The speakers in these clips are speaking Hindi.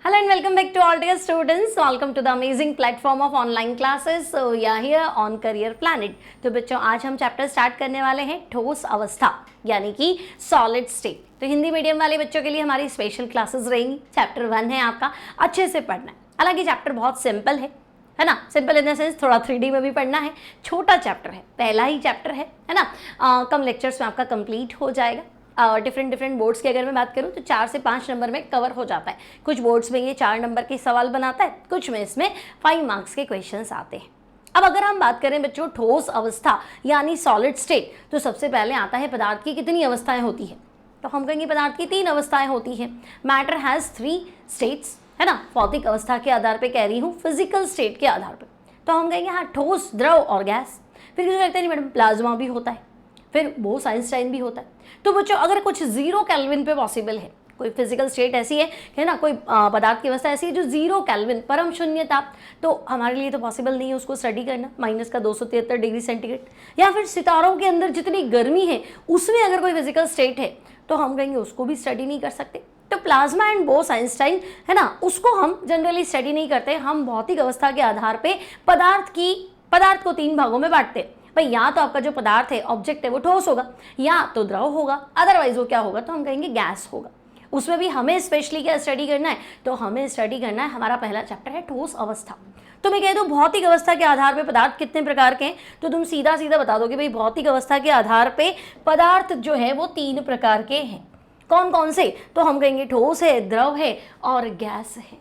Hello and welcome back to all dear students. Welcome to the amazing platform of online classes. So we are here on Career Planet. तो बच्चों आज हम चैप्टर स्टार्ट करने वाले हैं ठोस अवस्था यानी कि सॉलिड स्टेट। तो हिंदी मीडियम वाले बच्चों के लिए हमारी स्पेशल क्लासेस रहेंगी। चैप्टर 1 है आपका, अच्छे से पढ़ना है। हालांकि चैप्टर बहुत सिंपल है ना, सिंपल इन द सेंस थोड़ा 3D में भी पढ़ना है। छोटा चैप्टर है, पहला ही चैप्टर है ना। कम लेक्चर्स में आपका कंप्लीट हो जाएगा। डिफरेंट बोर्ड्स की अगर मैं बात करूं तो 4 से 5 नंबर में कवर हो जाता है। कुछ बोर्ड्स में ये 4 नंबर के सवाल बनाता है, कुछ में इसमें 5 मार्क्स के क्वेश्चंस आते हैं। अब अगर हम बात करें बच्चों ठोस अवस्था यानी सॉलिड स्टेट, तो सबसे पहले आता है पदार्थ की कितनी अवस्थाएं होती है। तो हम कहेंगे पदार्थ की 3 अवस्थाएं होती हैं। मैटर हैज़ 3 स्टेट्स, है ना। भौतिक अवस्था के आधार पर कह रही हूँ, फिजिकल स्टेट के आधार पर। तो हम कहेंगे हाँ ठोस, द्रव और गैस। फिर कुछ कहते हैं नहीं मैडम प्लाज्मा भी होता है, फिर बोस-आइंस्टाइन भी होता है। तो बच्चों अगर कुछ 0 केल्विन पे पॉसिबल है, कोई फिजिकल स्टेट ऐसी है ना, कोई पदार्थ की अवस्था ऐसी है जो 0 केल्विन परम शून्य ताप, तो हमारे लिए तो पॉसिबल नहीं है उसको स्टडी करना। माइनस का 273 डिग्री सेंटीग्रेड, या फिर सितारों के अंदर जितनी गर्मी है उसमें अगर कोई फिजिकल स्टेट है तो हम कहेंगे उसको भी स्टडी नहीं कर सकते। तो प्लाज्मा एंड बोस-आइंस्टाइन, है ना, उसको हम जनरली स्टडी नहीं करते। हम भौतिक अवस्था के आधार पर पदार्थ को 3 भागों में बांटते हैं। भाई या तो आपका जो पदार्थ है, ऑब्जेक्ट है, वो ठोस होगा, या तो द्रव होगा, अदरवाइज वो क्या होगा तो हम कहेंगे गैस होगा। उसमें भी हमें स्पेशली क्या स्टडी करना है, तो हमें स्टडी करना है, हमारा पहला चैप्टर है ठोस अवस्था। तो मैं कह दूं भौतिक अवस्था के आधार पे पदार्थ कितने प्रकार के हैं, तो तुम सीधा सीधा बता दोगे भाई भौतिक अवस्था के आधार पे पदार्थ जो है वो 3 प्रकार के हैं। कौन कौन से, तो हम कहेंगे ठोस है, द्रव है और गैस है।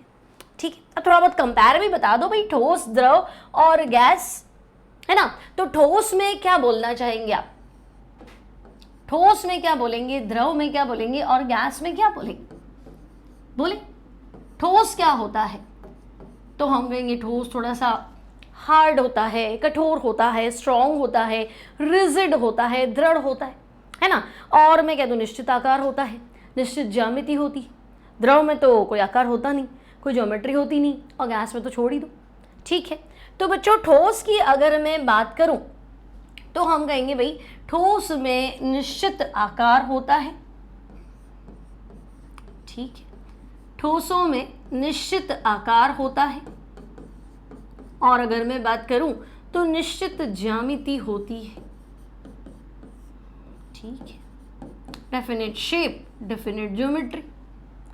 ठीक है, अब थोड़ा बहुत कंपेयर भी बता दो भाई, ठोस, द्रव और गैस, है ना। तो ठोस में क्या बोलना चाहेंगे आप, ठोस में क्या बोलेंगे, द्रव में क्या बोलेंगे और गैस में क्या बोलेंगे, बोले। ठोस क्या होता है, तो हम कहेंगे ठोस थोड़ा सा हार्ड होता है, कठोर होता है, स्ट्रॉन्ग होता है, रिजिड होता है, दृढ़ होता है ना। और मैं कह दूं निश्चित आकार होता है, निश्चित ज्यामिति होती है। द्रव में तो कोई आकार होता नहीं, कोई ज्योमेट्री होती नहीं, और गैस में तो छोड़ ही दो। ठीक है, तो बच्चों ठोस की अगर मैं बात करूं तो हम कहेंगे भाई ठोस में निश्चित आकार होता है। ठीक है, ठोसों में निश्चित आकार होता है। और अगर मैं बात करूं तो निश्चित ज्यामिति होती है। ठीक है, डेफिनेट शेप, डेफिनेट ज्योमेट्री,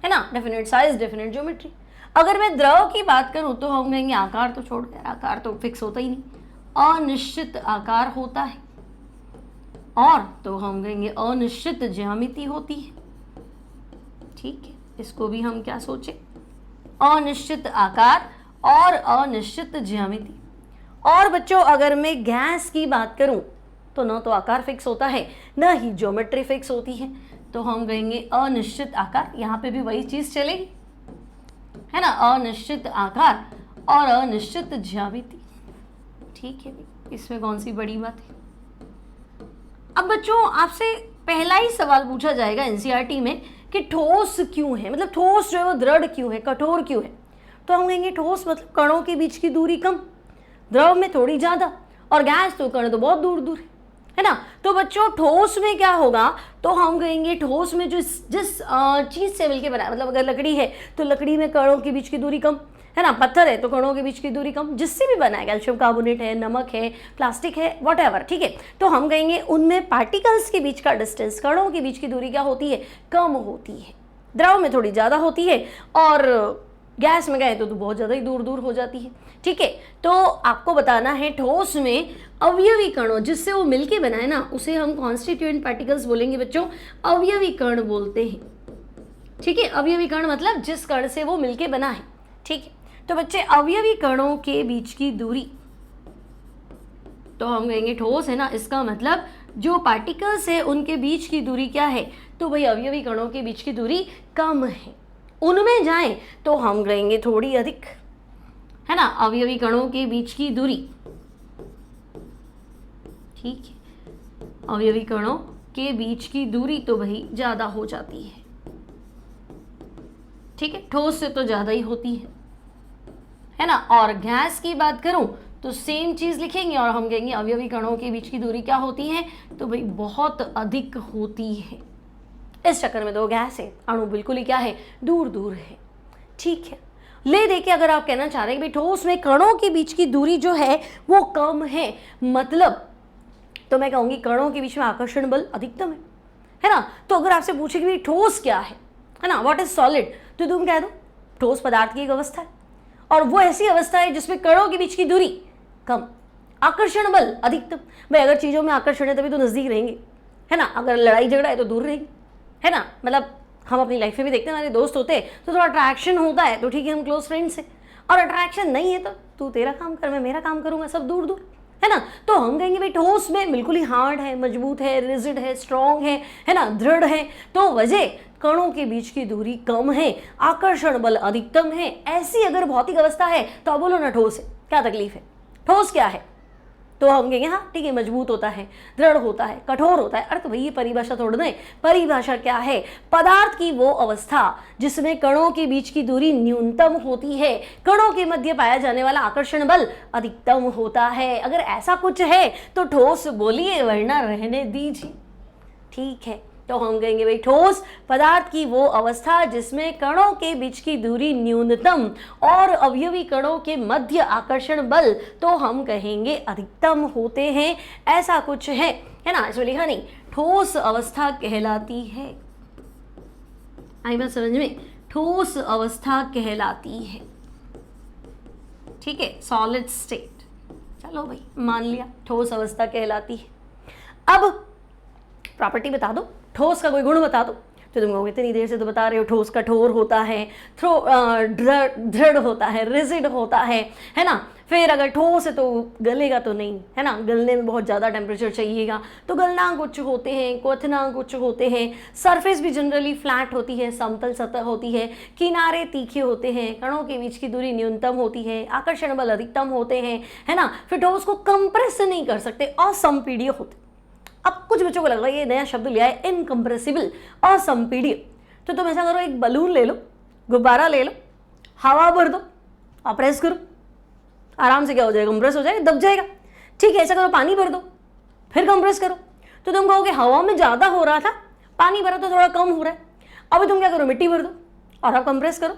है ना, डेफिनेट साइज, डेफिनेट ज्योमेट्री। अगर मैं द्रव की बात करूं तो हम कहेंगे आकार तो छोड़ कर, आकार तो फिक्स होता ही नहीं, अनिश्चित आकार होता है। और तो हम कहेंगे अनिश्चित ज्यामिति होती है। ठीक है, इसको भी हम क्या सोचे, अनिश्चित आकार और अनिश्चित ज्यामिति। और बच्चों अगर मैं गैस की बात करूं तो न तो आकार फिक्स होता है, न ही ज्योमेट्री फिक्स होती है, तो हम कहेंगे अनिश्चित आकार। यहाँ पे भी वही चीज चलेगी, है ना, अनिश्चित आकार और अनिश्चित ज्यामिति। ठीक है, इसमें कौन सी बड़ी बात है। अब बच्चों आपसे पहला ही सवाल पूछा जाएगा एनसीईआरटी में कि ठोस क्यों है, मतलब ठोस जो है वो दृढ़ क्यों है, कठोर क्यों है। तो हम कहेंगे ठोस मतलब कणों के बीच की दूरी कम, द्रव में थोड़ी ज्यादा, और गैस तो कण तो बहुत दूर दूर है ना। तो बच्चों ठोस में क्या होगा, तो हम कहेंगे ठोस में जो जिस चीज से मिलके बना, मतलब अगर लकड़ी है तो लकड़ी में कणों के बीच की दूरी कम, है ना। पत्थर है तो कणों के बीच की दूरी कम, जिससे भी बना है, कैल्शियम कार्बोनेट है, नमक है, प्लास्टिक है, व्हाटएवर। ठीक है, तो हम कहेंगे उनमें पार्टिकल्स के बीच का डिस्टेंस, कणों के बीच की दूरी क्या होती है, कम होती है। द्रव में थोड़ी ज्यादा होती है, और गैस में गए तो बहुत ज़्यादा ही दूर दूर हो जाती है। ठीक है, तो आपको बताना है ठोस में अवयवी कणों जिससे वो मिलके बना है ना, उसे हम कॉन्स्टिट्यूएंट पार्टिकल्स बोलेंगे बच्चों, अवयवी कण बोलते हैं। ठीक है, अवयवी कण मतलब जिस कण से वो मिलके बना है। ठीक है, तो बच्चे अवयवी कणों के बीच की दूरी, तो हम कहेंगे ठोस है ना, इसका मतलब जो पार्टिकल्स है उनके बीच की दूरी क्या है, तो भाई अवयवी कणों के बीच की दूरी कम है। उनमें जाएं तो हम कहेंगे थोड़ी अधिक, है ना, अवयवी कणों के बीच की दूरी। ठीक है, अवयवी कणों के बीच की दूरी तो भाई ज्यादा हो जाती है। ठीक है, ठोस से तो ज्यादा ही होती है ना। और गैस की बात करूं तो सेम चीज लिखेंगे और हम कहेंगे अवयवी कणों के बीच की दूरी क्या होती है, तो भाई बहुत अधिक होती है। इस चक्कर में 2 गैस है, अणु बिल्कुल ही क्या है, दूर दूर है। ठीक है, ले दे के अगर आप कहना चाह रहे हैं कि भाई ठोस में कणों के बीच की दूरी जो है वो कम है, मतलब तो मैं कहूँगी कणों के बीच में आकर्षण बल अधिकतम है ना। तो अगर आपसे पूछे कि भाई ठोस क्या है ना, व्हाट इज सॉलिड, तो तुम कह दो ठोस पदार्थ की एक अवस्था है, और वो ऐसी अवस्था है जिसमें कणों के बीच की दूरी कम, आकर्षण बल अधिकतम। भाई अगर चीज़ों में आकर्षण है तभी तो नज़दीक रहेंगे, है ना, अगर लड़ाई झगड़ा है तो दूर रहेंगे, है ना। मतलब हम अपनी लाइफ में भी देखते हैं, हमारे दोस्त होते हैं तो थोड़ा अट्रैक्शन होता है तो ठीक है, हम क्लोज फ्रेंड्स हैं, और अट्रैक्शन नहीं है तो तू तेरा काम कर, मैं मेरा काम करूँगा, सब दूर दूर, है ना। तो हम कहेंगे भाई ठोस में बिल्कुल ही हार्ड है, मजबूत है, रिजिड है, स्ट्रॉन्ग है ना, दृढ़ है, तो वजह कणों के बीच की दूरी कम है, आकर्षण बल अधिकतम है। ऐसी अगर भौतिक अवस्था है तो आप बोलो ना ठोस है, क्या तकलीफ है, ठोस क्या है, तो हम कहेंगे हाँ ठीक है, मजबूत होता है, दृढ़ होता है, कठोर होता है। अरे तो भाई ये परिभाषा तोड़ दें, परिभाषा क्या है, पदार्थ की वो अवस्था जिसमें कणों के बीच की दूरी न्यूनतम होती है, कणों के मध्य पाया जाने वाला आकर्षण बल अधिकतम होता है। अगर ऐसा कुछ है तो ठोस बोलिए, वरना रहने दीजिए, ठीक है। तो हम कहेंगे भाई ठोस पदार्थ की वो अवस्था जिसमें कणों के बीच की दूरी न्यूनतम और अवयवी कणों के मध्य आकर्षण बल तो हम कहेंगे अधिकतम होते हैं, ऐसा कुछ है ना। इसमें लिखा नहीं, ठोस अवस्था कहलाती है, आई बात समझ में, ठोस अवस्था कहलाती है, ठीक है, सॉलिड स्टेट। चलो भाई मान लिया ठोस अवस्था कहलाती है। अब प्रॉपर्टी बता दो, ठोस का कोई गुण बता दो, तो तुम कहोगे इतनी देर से तो बता रहे हो ठोस कठोर होता है, दृढ़ होता है, रिजिड होता है ना। फिर अगर ठोस है तो गलेगा तो नहीं, है ना, गलने में बहुत ज़्यादा टेम्परेचर चाहिएगा, तो गलनांक उच्च होते हैं, क्वथनांक उच्च होते हैं, सरफेस भी जनरली फ्लैट होती है, समतल सतह होती है, किनारे तीखे होते हैं, कणों के बीच की दूरी न्यूनतम होती है, आकर्षण बल अधिकतम होते हैं, है ना। फिर ठोस को कंप्रेस नहीं कर सकते, असंपीड्य होते। अब कुछ बच्चों को लग रहा है ये नया शब्द लिया है इनकम्प्रेसिबल, असंपीड्य, तो तुम ऐसा करो, एक बलून ले लो, गुब्बारा ले लो, हवा भर दो और प्रेस करो, आराम से क्या हो जाएगा, कंप्रेस हो जाएगा, दब जाएगा, ठीक है। ऐसा करो, पानी भर दो, फिर कंप्रेस करो, तो तुम कहोगे हवा में ज़्यादा हो रहा था, पानी भरा तो थोड़ा कम हो रहा है। अभी तुम क्या करो, मिट्टी भर दो और आप कंप्रेस करो,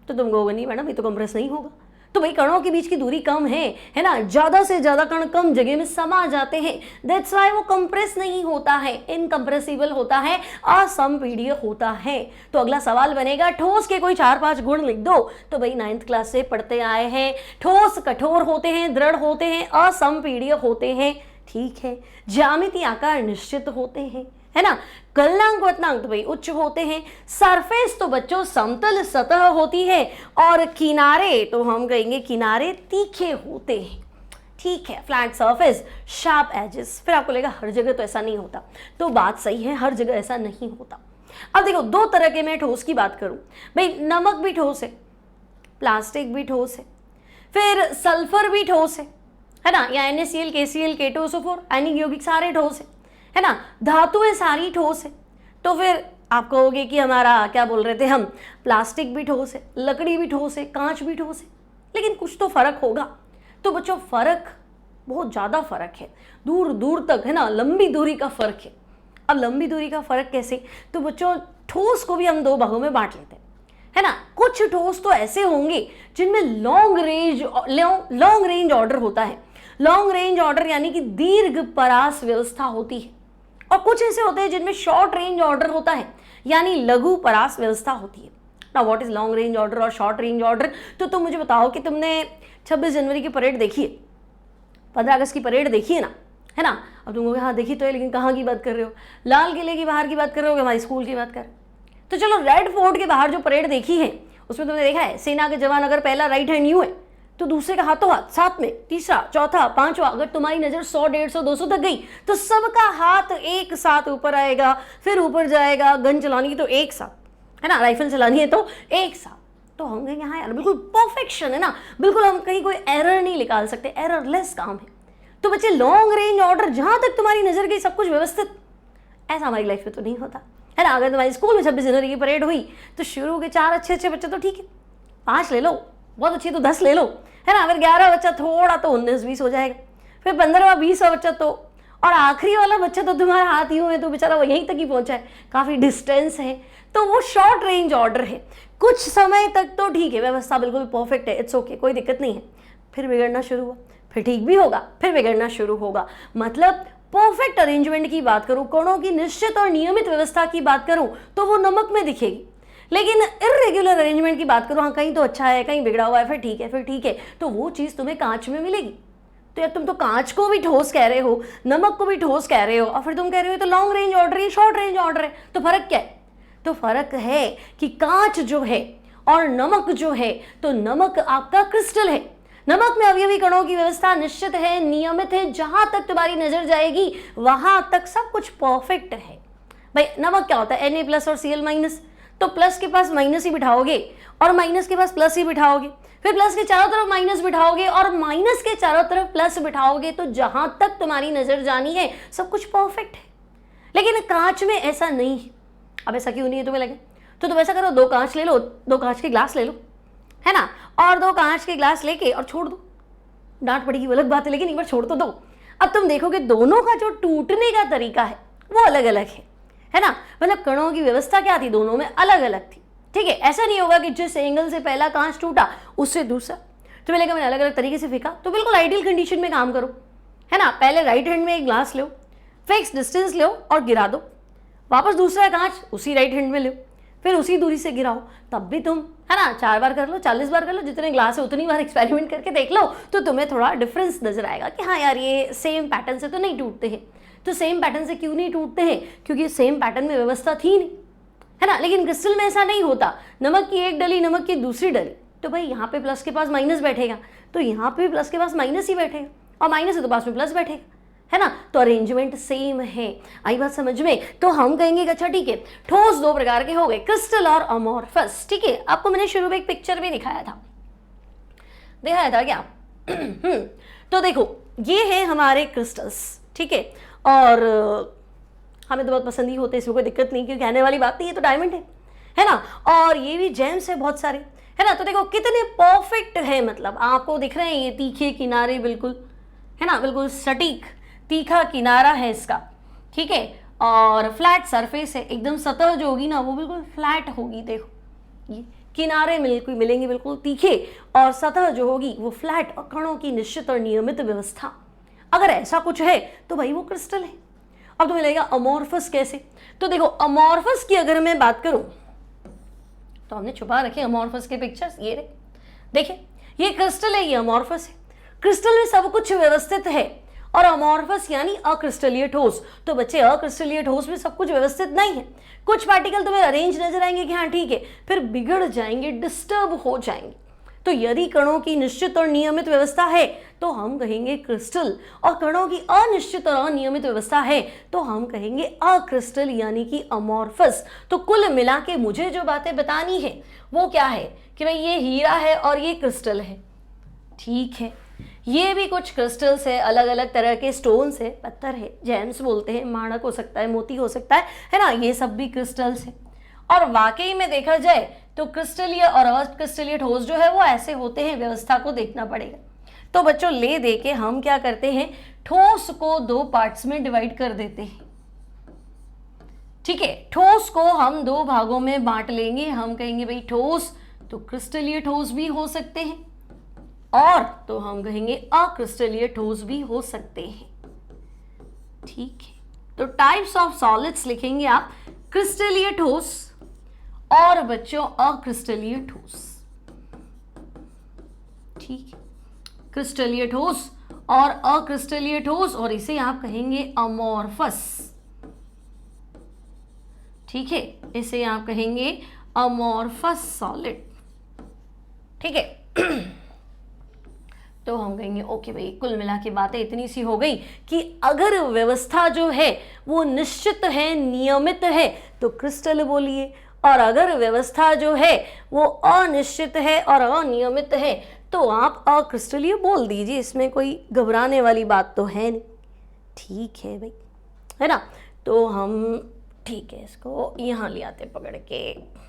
तो तुम कहोगे नहीं मैडम ये तो कंप्रेस नहीं होगा। तो भाई कणों के बीच की दूरी कम है ना, ज्यादा से ज्यादा कण कम जगह में समा जाते हैं, दैट्स व्हाई वो कंप्रेस नहीं होता है, इनकम्प्रेसिबल होता है, असंपीड्य होता है। तो अगला सवाल बनेगा, ठोस के कोई 4-5 गुण लिख दो। तो भाई 9th क्लास से पढ़ते आए हैं, ठोस कठोर होते हैं, दृढ़ होते हैं, असंपीड्य होते हैं, ठीक है, ज्यामितीय आकार निश्चित होते हैं, है ना, गलनांक क्वथनांक तो भाई उच्च होते हैं, सरफेस तो बच्चों समतल सतह होती है, और किनारे तो हम कहेंगे किनारे तीखे होते हैं, ठीक है, फ्लैट सरफेस, शार्प एजेस। फिर आपको लगेगा हर जगह तो ऐसा नहीं होता, तो बात सही है, हर जगह ऐसा नहीं होता। अब देखो दो तरह के मैं ठोस की बात करूं, भाई नमक भी ठोस है, प्लास्टिक भी ठोस है, फिर सल्फर भी ठोस है ना, या NaCl, KCl, K2SO4 आयनिक यौगिक सारे ठोस है ना, धातुएं सारी ठोस है। तो फिर आप कहोगे कि हमारा क्या बोल रहे थे हम, प्लास्टिक भी ठोस है, लकड़ी भी ठोस है, कांच भी ठोस है, लेकिन कुछ तो फर्क होगा। तो बच्चों फर्क बहुत ज़्यादा फर्क है, दूर दूर तक, है ना, लंबी दूरी का फर्क है। अब लंबी दूरी का फर्क कैसे, तो बच्चों ठोस को भी हम 2 भागों में बांट लेते हैं, है ना। कुछ ठोस तो ऐसे होंगे जिनमें लॉन्ग रेंज ऑर्डर होता है, लॉन्ग रेंज ऑर्डर यानी कि दीर्घ परास व्यवस्था होती है, और कुछ ऐसे होते हैं जिनमें शॉर्ट रेंज ऑर्डर होता है, यानी लघु परास व्यवस्था होती है। Now what is long range order और शॉर्ट रेंज ऑर्डर, तो तुम मुझे बताओ कि तुमने 26 जनवरी की परेड देखी है, 15 अगस्त की परेड देखी है ना, है ना। अब तुम कहोगे हाँ देखी तो है, लेकिन कहाँ की बात कर रहे हो, लाल किले की बाहर की बात कर रहे हो कि हमारे स्कूल की बात कर। तो चलो रेड फोर्ट के बाहर जो परेड देखी है उसमें तुमने देखा है सेना के जवान अगर पहला राइट हैंड यूं है तो दूसरे का हाथों हाथ साथ में, तीसरा, चौथा, पांचवा, अगर तुम्हारी नजर 100, 150, 200 तक गई तो सबका हाथ एक साथ ऊपर आएगा, फिर ऊपर जाएगा। गन चलानी है तो एक साथ, है ना, राइफल चलानी है तो एक साथ। तो हम कहेंगे हाँ यार बिल्कुल परफेक्शन है ना, बिल्कुल हम कहीं कोई एरर नहीं निकाल सकते, एररलेस काम है। तो बच्चे लॉन्ग रेंज ऑर्डर जहां तक तुम्हारी नजर गई सब कुछ व्यवस्थित, ऐसा हमारी लाइफ में तो नहीं होता, है ना। अगर तुम्हारी स्कूल में 26 जनवरी की परेड हुई तो शुरू के 4 अच्छे बच्चे तो ठीक है, 5 ले लो, बहुत अच्छी तो 10 ले लो, है ना। अगर 11 बच्चा थोड़ा तो 19-20 हो जाएगा, फिर 15वां 20वां बच्चा तो और आखिरी वाला बच्चा तो तुम्हारा हाथ यूं है तो बेचारा वो यहीं तक ही पहुंचा है, काफी डिस्टेंस है, तो वो शॉर्ट रेंज ऑर्डर है। कुछ समय तक तो ठीक है, व्यवस्था बिल्कुल परफेक्ट है, इट्स ओके, कोई दिक्कत नहीं है। फिर बिगड़ना शुरू हुआ, फिर ठीक भी होगा, फिर बिगड़ना शुरू होगा। मतलब परफेक्ट अरेंजमेंट की बात करूं, कोणों की निश्चित और नियमित व्यवस्था की बात करूं तो वो नमक में दिखेगी। लेकिन इर्रेगुलर अरेंजमेंट की बात करूं, हाँ कहीं तो अच्छा है, कहीं बिगड़ा हुआ है, फिर ठीक है, फिर ठीक है, तो वो चीज़ तुम्हें कांच में मिलेगी। तो यार तुम तो कांच को भी ठोस कह रहे हो, नमक को भी ठोस कह रहे हो, और फिर तुम कह रहे हो तो लॉन्ग रेंज ऑर्डर है, शॉर्ट रेंज ऑर्डर है, तो फर्क क्या है? तो फर्क है कि कांच जो है और नमक जो है, तो नमक आपका क्रिस्टल है। नमक में अवयवी कणों की व्यवस्था निश्चित है, नियमित है, जहां तक तुम्हारी नजर जाएगी वहां तक सब कुछ परफेक्ट है। भाई नमक क्या होता है? Na+ और Cl-, तो प्लस के पास माइनस ही बिठाओगे और माइनस के पास प्लस ही बिठाओगे, फिर प्लस के चारों तरफ माइनस बिठाओगे और माइनस के चारों तरफ प्लस बिठाओगे, तो जहां तक तुम्हारी नजर जानी है सब कुछ परफेक्ट है। लेकिन कांच में ऐसा नहीं है। अब ऐसा क्यों नहीं है तुम्हें लगे? तो तुम ऐसा करो, 2 कांच ले लो, 2 कांच के ग्लास ले लो, है ना, और 2 कांच के ग्लास लेके और छोड़ दो। डांट पड़ेगी वो अलग बात है, लेकिन एक बार छोड़ तो दो। अब तुम देखोगे दोनों का जो टूटने का तरीका है वो अलग अलग है ना। मतलब कणों की व्यवस्था क्या थी, दोनों में अलग अलग थी। ठीक है, ऐसा नहीं होगा कि जिस एंगल से पहला कांच टूटा उससे दूसरा तुम्हें लगा मैंने अलग अलग तरीके से फेंका। तो बिल्कुल आइडियल कंडीशन में काम करो, है ना। पहले राइट हैंड में एक ग्लास लो, फिक्स डिस्टेंस लो और गिरा दो, वापस दूसरा कांच उसी राइट हैंड में लो, फिर उसी दूरी से गिराओ, तब भी तुम, है ना, 4 बार कर लो, 40 बार कर लो, जितने ग्लास है उतनी बार एक्सपेरिमेंट करके देख लो, तो तुम्हें थोड़ा डिफरेंस नजर आएगा कि हाँ यार ये सेम पैटर्न से तो नहीं टूटते हैं। तो सेम पैटर्न से क्यों नहीं टूटते हैं? क्योंकि सेम पैटर्न में व्यवस्था थी नहीं, है ना। लेकिन क्रिस्टल में ऐसा नहीं होता, नमक की एक डली, नमक की दूसरी डली, तो भाई यहाँ पे प्लस के पास माइनस बैठेगा, तो यहाँ पे प्लस के पास माइनस ही बैठेगा, और माइनस है तो पास में प्लस बैठेगा, है ना। तो अरेंजमेंट सेम है। आई बात समझ में? तो हम कहेंगे कि अच्छा ठीक है, ठोस 2 प्रकार के हो गए, क्रिस्टल और अमोर्फस। ठीक है, आपको मैंने शुरू में एक पिक्चर भी दिखाया था क्या? तो देखो ये है हमारे क्रिस्टल्स, ठीक है, और हमें तो बहुत पसंद ही होते हैं, इसमें कोई दिक्कत नहीं, क्योंकि कहने वाली बात नहीं, ये तो डायमंड है ना। और ये भी जेम्स है बहुत सारे, है ना। तो देखो कितने परफेक्ट है, मतलब आपको दिख रहे हैं ये तीखे किनारे, बिल्कुल, है ना, बिल्कुल सटीक तीखा किनारा है इसका, ठीक है, और फ्लैट सरफेस है, एकदम सतह जो होगी ना वो बिल्कुल फ्लैट होगी। देखो ये किनारे मिलेंगे बिल्कुल तीखे, और सतह जो होगी वो फ्लैट, और कणों की निश्चित और नियमित व्यवस्था। अगर ऐसा कुछ है तो भाई वो क्रिस्टल है। अब तुम्हें लगेगा अमोर्फस कैसे? तो देखो अमोर्फस की अगर मैं बात करूं तो हमने छुपा रखे अमोर्फस के पिक्चर्स, ये रहे, देखिए ये क्रिस्टल है, ये अमोर्फस है। क्रिस्टल में सब कुछ व्यवस्थित है, और अमोर्फस यानी अक्रिस्टलीय ठोस। तो बच्चे अक्रिस्टलीय ठोस में सब कुछ व्यवस्थित नहीं है, कुछ पार्टिकल तुम्हें अरेंज नजर आएंगे कि हाँ ठीक है, फिर बिगड़ जाएंगे, डिस्टर्ब हो जाएंगे। तो यदि कणों की निश्चित और नियमित व्यवस्था है तो हम कहेंगे क्रिस्टल, और कणों की अनिश्चित और अनियमित व्यवस्था है तो हम कहेंगे अक्रिस्टल यानी कि अमोर्फस। तो कुल मिला के मुझे जो बातें बतानी है वो क्या है कि भाई ये हीरा है और ये क्रिस्टल है, ठीक है, ये भी कुछ क्रिस्टल्स है, अलग अलग तरह के स्टोन्स है, पत्थर है, जेम्स बोलते हैं, माणक हो सकता है, मोती हो सकता है ना, ये सब भी क्रिस्टल्स है। और वाकई में देखा जाए तो क्रिस्टलीय और अक्रिस्टलीय ठोस जो है वो ऐसे होते हैं, व्यवस्था को देखना पड़ेगा। तो बच्चों ले दे के हम क्या करते हैं, ठोस को 2 पार्ट्स में डिवाइड कर देते हैं, ठीक है। ठोस को हम 2 भागों में बांट लेंगे, हम कहेंगे भाई ठोस तो क्रिस्टलीय ठोस भी हो सकते हैं, और तो हम कहेंगे अक्रिस्टलीय ठोस भी हो सकते हैं, ठीक है। तो टाइप्स ऑफ सॉलिड्स लिखेंगे आप, क्रिस्टलीय ठोस और बच्चों अक्रिस्टलीय ठोस, ठीक है, क्रिस्टलीय ठोस और अक्रिस्टलीय ठोस, और इसे आप कहेंगे अमोर्फस, ठीक है, इसे आप कहेंगे अमोर्फस सॉलिड, ठीक है। तो हम कहेंगे ओके भाई, कुल मिला के बातें इतनी सी हो गई कि अगर व्यवस्था जो है वो निश्चित है, नियमित है तो क्रिस्टल बोलिए, और अगर व्यवस्था जो है वो अनिश्चित है और अनियमित है तो आप अक्रिस्टलीय बोल दीजिए, इसमें कोई घबराने वाली बात तो है नहीं, ठीक है भाई, है ना। तो हम ठीक है इसको यहाँ ले आते पकड़ के,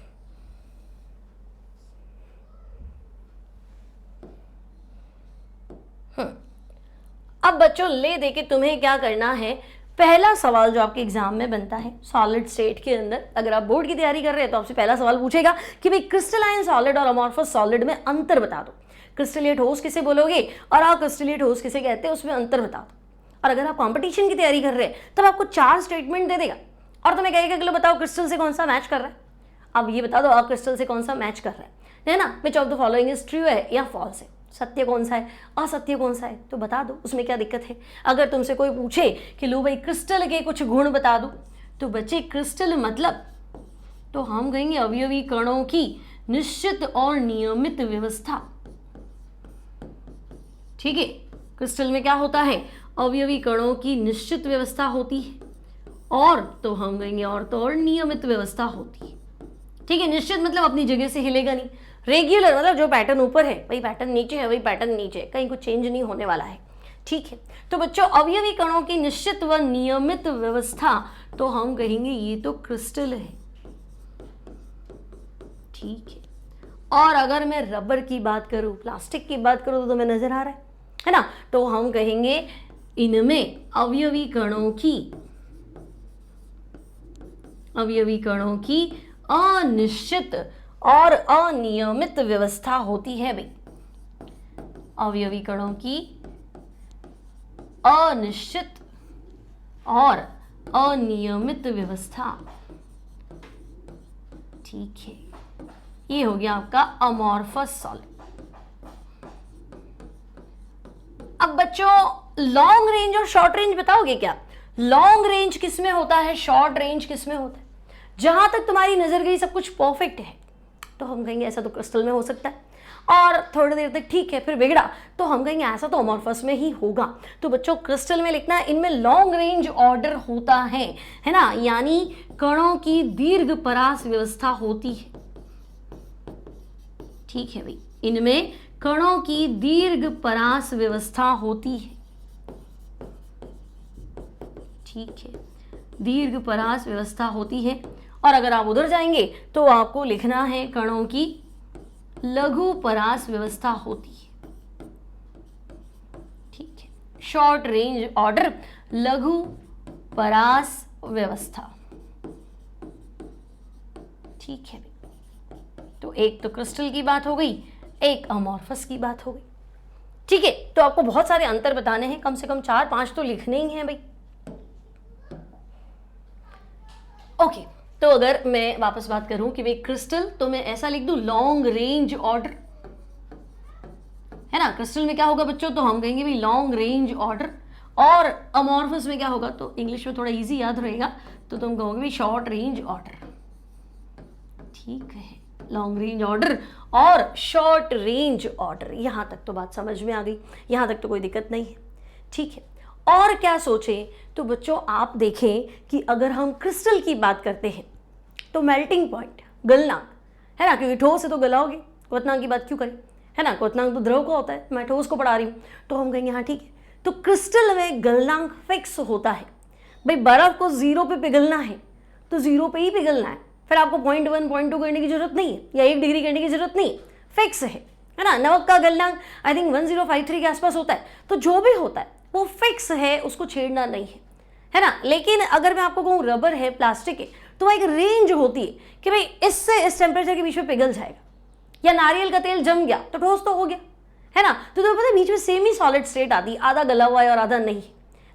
अब बच्चों ले दे के तुम्हें क्या करना है, पहला सवाल जो आपके एग्जाम में बनता है सॉलिड स्टेट के अंदर, अगर आप बोर्ड की तैयारी कर रहे हैं तो आपसे पहला सवाल पूछेगा कि भाई क्रिस्टलाइन सॉलिड और अमॉर्फस सॉलिड में अंतर बता दो। क्रिस्टलीय ठोस किसे बोलोगे और अक्रिस्टलीय ठोस किसे कहते हैं, उसमें अंतर बता दो। और अगर आप कंपटीशन की तैयारी कर रहे हैं तब आपको 4 स्टेटमेंट दे देगा और तुम्हें कहेगा कि लो बताओ क्रिस्टल से कौन सा मैच कर रहा है। अब ये बता दो अक्रिस्टल से कौन सा मैच कर रहा है ना, which of the following is true है या फॉल्स है, सत्य कौन सा है असत्य कौन सा है, तो बता दो, उसमें क्या दिक्कत है। अगर तुमसे कोई पूछे कि लो भाई क्रिस्टल के कुछ गुण बता दो, तो बच्चे क्रिस्टल मतलब तो हम कहेंगे अवयवी कणों की निश्चित और नियमित व्यवस्था। ठीक है, क्रिस्टल में क्या होता है, अवयवी कणों की निश्चित व्यवस्था होती है, और तो हम कहेंगे और तो और नियमित व्यवस्था होती है। ठीक है, निश्चित मतलब अपनी जगह से हिलेगा नहीं, रेगुलर मतलब जो पैटर्न ऊपर है वही पैटर्न नीचे है, वही पैटर्न नीचे है, कहीं कुछ चेंज नहीं होने वाला है। ठीक है, तो बच्चों अवयवी कणों की निश्चित व नियमित व्यवस्था, तो हम कहेंगे ये तो क्रिस्टल है। ठीक है, और अगर मैं रबर की बात करूं, प्लास्टिक की बात करूं, तो तुम्हें नजर आ रहा है ना, तो हम कहेंगे इनमें अवयवी कणों की अनिश्चित और अनियमित व्यवस्था होती है भाई। अवयवी कणों की अनिश्चित और अनियमित व्यवस्था। ठीक है, ये हो गया आपका अमॉर्फस सॉलिड। अब बच्चों लॉन्ग रेंज और शॉर्ट रेंज बताओगे क्या? लॉन्ग रेंज किसमें होता है, शॉर्ट रेंज किसमें होता है? जहां तक तुम्हारी नजर गई सब कुछ परफेक्ट है तो हम कहेंगे ऐसा तो क्रिस्टल में हो सकता है, और थोड़ी देर तक ठीक है फिर बिगड़ा तो हम कहेंगे ऐसा तो अमॉर्फस में ही होगा। तो बच्चों क्रिस्टल में लिखना है इनमें लॉन्ग रेंज ऑर्डर होता है ना, यानी कणों की दीर्घ परास व्यवस्था होती है। ठीक है भाई, इनमें कणों की दीर्घ परास व्यवस्था होती है। ठीक है, दीर्घ परास व्यवस्था होती है। और अगर आप उधर जाएंगे तो आपको लिखना है कणों की लघु परास व्यवस्था होती है। ठीक है, शॉर्ट रेंज ऑर्डर लघु परास व्यवस्था। ठीक है, तो एक तो क्रिस्टल की बात हो गई, एक अमॉर्फस की बात हो गई। ठीक है, तो आपको बहुत सारे अंतर बताने हैं, कम से कम 4-5 तो लिखने ही हैं भाई। ओके, तो अगर मैं वापस बात करूं कि भाई क्रिस्टल, तो मैं ऐसा लिख दूं लॉन्ग रेंज ऑर्डर, है ना। क्रिस्टल में क्या होगा बच्चों, तो हम कहेंगे भाई लॉन्ग रेंज ऑर्डर। और अमॉर्फस में क्या होगा, तो इंग्लिश में थोड़ा इजी याद रहेगा, तो तुम कहोगे भाई शॉर्ट रेंज ऑर्डर। ठीक है, लॉन्ग रेंज ऑर्डर और शॉर्ट रेंज ऑर्डर, यहां तक तो बात समझ में आ गई, यहां तक तो कोई दिक्कत नहीं है। ठीक है, और क्या सोचें, तो बच्चों आप देखें कि अगर हम क्रिस्टल की बात करते हैं तो मेल्टिंग पॉइंट, गलनांक, है ना, क्योंकि ठोस से तो गलाओगे, क्वथनांक की बात क्यों करें, है ना, क्वथनांक तो द्रव का होता है, मैं ठोस को पढ़ा रही हूँ, तो हम कहेंगे हाँ ठीक है। तो क्रिस्टल में गलनांक फिक्स होता है भाई, बर्फ को 0 पे पिघलना है तो 0 पे ही पिघलना है, फिर आपको 0.1 0.2 करने की जरूरत नहीं है, या 1 डिग्री करने की जरूरत नहीं है, फिक्स है ना। नमक का गलनांक आई थिंक 1053 के आसपास होता है, तो जो भी होता है वो फिक्स है, उसको छेड़ना नहीं है ना। लेकिन अगर मैं आपको कहूँ रबर है, प्लास्टिक है, तो वह एक रेंज होती है कि भाई इससे इस टेम्परेचर के बीच में पिघल जाएगा, या नारियल का तेल जम गया तो ठोस तो हो गया, है ना। तो तुम्हें पता है बीच में सेम ही सॉलिड स्टेट आती है, आधा गला हुआ है और आधा नहीं।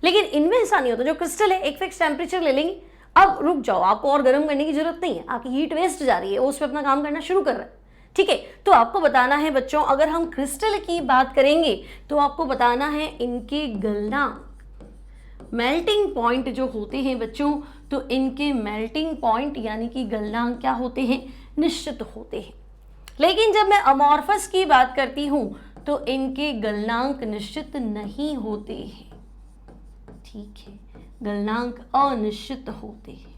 लेकिन इनमें ऐसा नहीं होता, जो क्रिस्टल है एक फिक्स टेम्परेचर ले लेंगे, अब रुक जाओ, आपको और गर्म करने की जरूरत नहीं है, आपकी हीट वेस्ट जा रही है, उस पर अपना काम करना शुरू कर रहा है। ठीक है, तो आपको बताना है बच्चों, अगर हम क्रिस्टल की बात करेंगे तो आपको बताना है इनके गलनांक, मेल्टिंग पॉइंट जो होते हैं बच्चों, तो इनके मेल्टिंग पॉइंट यानी कि गलनांक क्या होते हैं, निश्चित होते हैं। लेकिन जब मैं अमॉर्फस की बात करती हूं तो इनके गलनांक निश्चित नहीं होते हैं। ठीक है, गलनांक अनिश्चित होते हैं।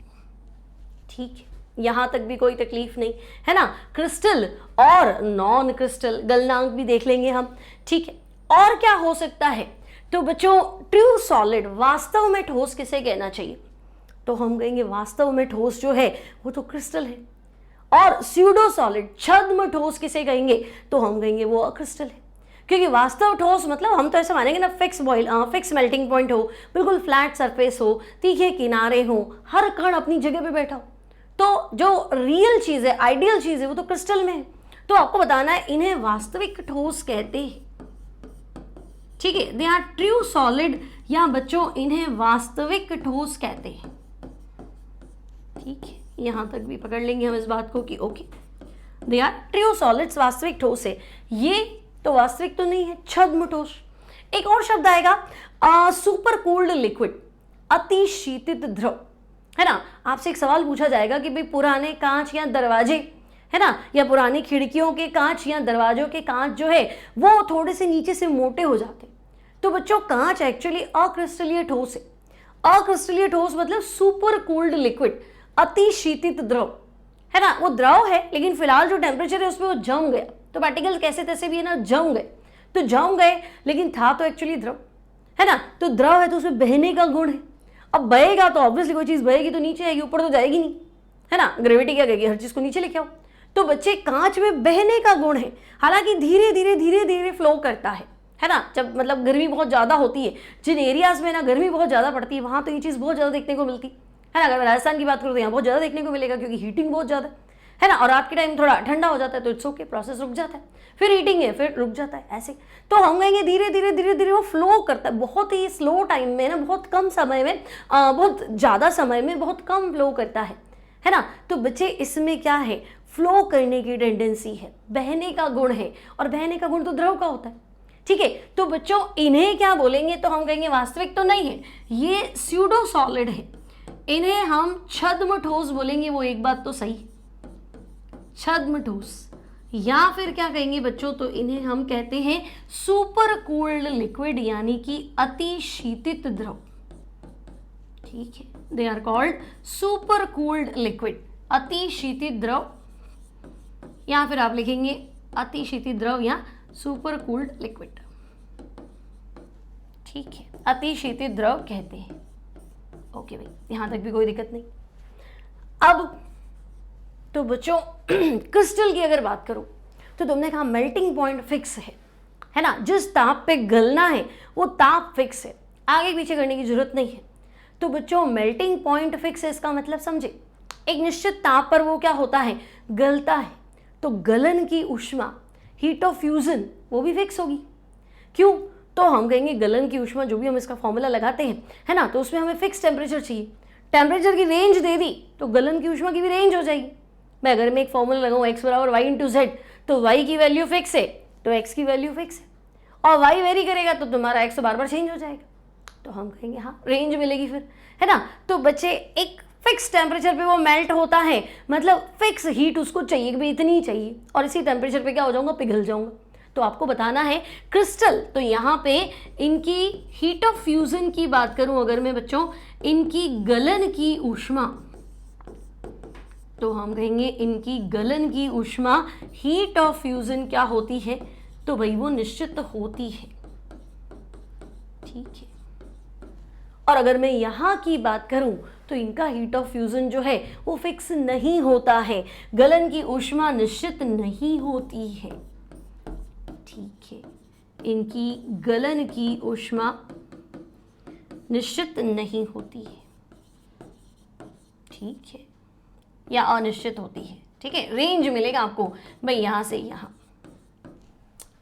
ठीक है, यहां तक भी कोई तकलीफ नहीं है ना। क्रिस्टल और नॉन क्रिस्टल गलनांक भी देख लेंगे हम। ठीक है, और क्या हो सकता है, तो बच्चों ट्रू सॉलिड, वास्तव में ठोस किसे कहना चाहिए, तो हम कहेंगे वास्तव में ठोस जो है वो तो क्रिस्टल है। और स्यूडो सॉलिड, छद्म ठोस किसे कहेंगे, तो हम कहेंगे वो अक्रिस्टल है। क्योंकि वास्तव ठोस मतलब हम तो ऐसे मानेंगे ना, फिक्स मेल्टिंग पॉइंट हो, बिल्कुल फ्लैट सरफेस हो, तीखे किनारे हो, हर कण अपनी जगह पे बैठा हो। तो जो रियल चीज है, आइडियल चीज है, वो तो क्रिस्टल में है। तो आपको बताना है इन्हें वास्तविक ठोस कहते हैं। ठीक है, दे आर ट्रू सॉलिड, या बच्चों इन्हें वास्तविक ठोस कहते हैं। ठीक है, यहां तक भी पकड़ लेंगे हम इस बात को कि okay, they are true solids, वास्तविक ठोस है। ये तो वास्तविक तो नहीं है, छद्म ठोस। एक और शब्द आएगा सुपर कूल्ड लिक्विड, अति शीतित द्रव, है ना। आपसे एक सवाल पूछा जाएगा कि भाई पुराने कांच या दरवाजे, है ना, या पुरानी खिड़कियों के कांच या दरवाजों के कांच जो है वो थोड़े से नीचे से मोटे हो जाते। तो बच्चों कांच एक्चुअली अक्रिस्टलीय ठोस है। अक्रिस्टलीय ठोस मतलब सुपर कूल्ड लिक्विड, अति शीतित द्रव, है ना। वो द्रव है लेकिन फिलहाल जो टेम्परेचर है उसमें वो जम गया। तो पार्टिकल्स कैसे तैसे भी है ना जम गए, तो जम गए लेकिन था तो एक्चुअली द्रव, है ना। तो द्रव है तो उसमें बहने का गुण है। अब बहेगा तो ऑब्वियसली कोई चीज बहेगी तो नीचे आएगी, ऊपर तो जाएगी नहीं, है ना। ग्रेविटी क्या कहेगी, हर चीज को नीचे लेके आओ। तो बच्चे कांच में बहने का गुण है, हालांकि धीरे धीरे फ्लो करता है ना। जब मतलब गर्मी बहुत ज्यादा होती है, जिन एरियाज में ना गर्मी बहुत ज्यादा पड़ती है वहां तो ये चीज बहुत ज्यादा देखने को मिलती है ना। अगर मैं राजस्थान की बात करूँ तो यहाँ बहुत ज्यादा देखने को मिलेगा क्योंकि हीटिंग बहुत ज्यादा है ना। और रात के टाइम थोड़ा ठंडा हो जाता है तो इट्स ओके, प्रोसेस रुक जाता है, फिर हीटिंग है फिर रुक जाता है, ऐसे। तो हम कहेंगे धीरे धीरे वो फ्लो करता है, बहुत ही स्लो टाइम में ना, बहुत कम समय में, बहुत ज्यादा समय में बहुत कम फ्लो करता है ना। तो बच्चे इसमें क्या है, फ्लो करने की टेंडेंसी है, बहने का गुण है, और बहने का गुण तो द्रव का होता है। ठीक है, तो बच्चों इन्हें क्या बोलेंगे, तो हम कहेंगे वास्तविक तो नहीं है, ये स्यूडो सॉलिड है। इन्हें हम छद्म ठोस बोलेंगे, वो एक बात तो सही, छद्म ठोस। या फिर क्या कहेंगे बच्चों, तो इन्हें हम कहते हैं सुपर कूल्ड लिक्विड, यानी कि अति शीतित द्रव। ठीक है, they are called super cooled liquid, अति शीतित द्रव, या फिर आप लिखेंगे अति शीतित द्रव या सुपर कूल्ड लिक्विड। ठीक है, अति शीतित द्रव कहते हैं। ओके भाई, यहां तक भी कोई दिक्कत नहीं। अब तो बच्चों क्रिस्टल की अगर बात करूं तो तुमने कहा मेल्टिंग पॉइंट फिक्स है ना, जिस ताप पे गलना है वो ताप फिक्स है, आगे पीछे करने की जरूरत नहीं है। तो बच्चों मेल्टिंग पॉइंट फिक्स है, इसका मतलब समझे, एक निश्चित ताप पर वो क्या होता है, गलता है। तो गलन की ऊष्मा, हीट ऑफ फ्यूजन, वो भी फिक्स होगी। क्यों, तो हम कहेंगे गलन की ऊष्मा, जो भी हम इसका फॉर्मूला लगाते हैं, है ना, तो उसमें हमें फिक्स टेम्परेचर चाहिए। टेम्परेचर की रेंज दे दी तो गलन की ऊष्मा की भी रेंज हो जाएगी। मैं अगर मैं एक फॉर्मूला लगाऊं x बराबर y इंटू जेड, तो y की वैल्यू फिक्स है तो x की वैल्यू फिक्स है, और y वेरी करेगा तो तुम्हारा x तो बार बार चेंज हो जाएगा। तो हम कहेंगे हाँ रेंज मिलेगी फिर, है ना। तो बच्चे एक फिक्स टेम्परेचर पे वो मेल्ट होता है, मतलब फिक्स हीट उसको चाहिए कि भाई इतनी ही चाहिए, और इसी टेम्परेचर पे क्या हो जाऊंगा, पिघल जाऊंगा। तो आपको बताना है क्रिस्टल, तो यहाँ पे इनकी हीट ऑफ फ्यूजन की बात करूं अगर मैं बच्चों, इनकी गलन की ऊष्मा, तो हम कहेंगे इनकी गलन की ऊष्मा, हीट ऑफ फ्यूजन क्या होती है, तो भाई वो निश्चित होती है। ठीक है, और अगर मैं यहां की बात करूं तो इनका हीट ऑफ फ्यूजन जो है वो फिक्स नहीं होता है, गलन की ऊष्मा निश्चित नहीं होती है। ठीक है, इनकी गलन की ऊष्मा निश्चित नहीं होती है, ठीक है, या अनिश्चित होती है। ठीक है, रेंज मिलेगा आपको भाई यहां से यहां।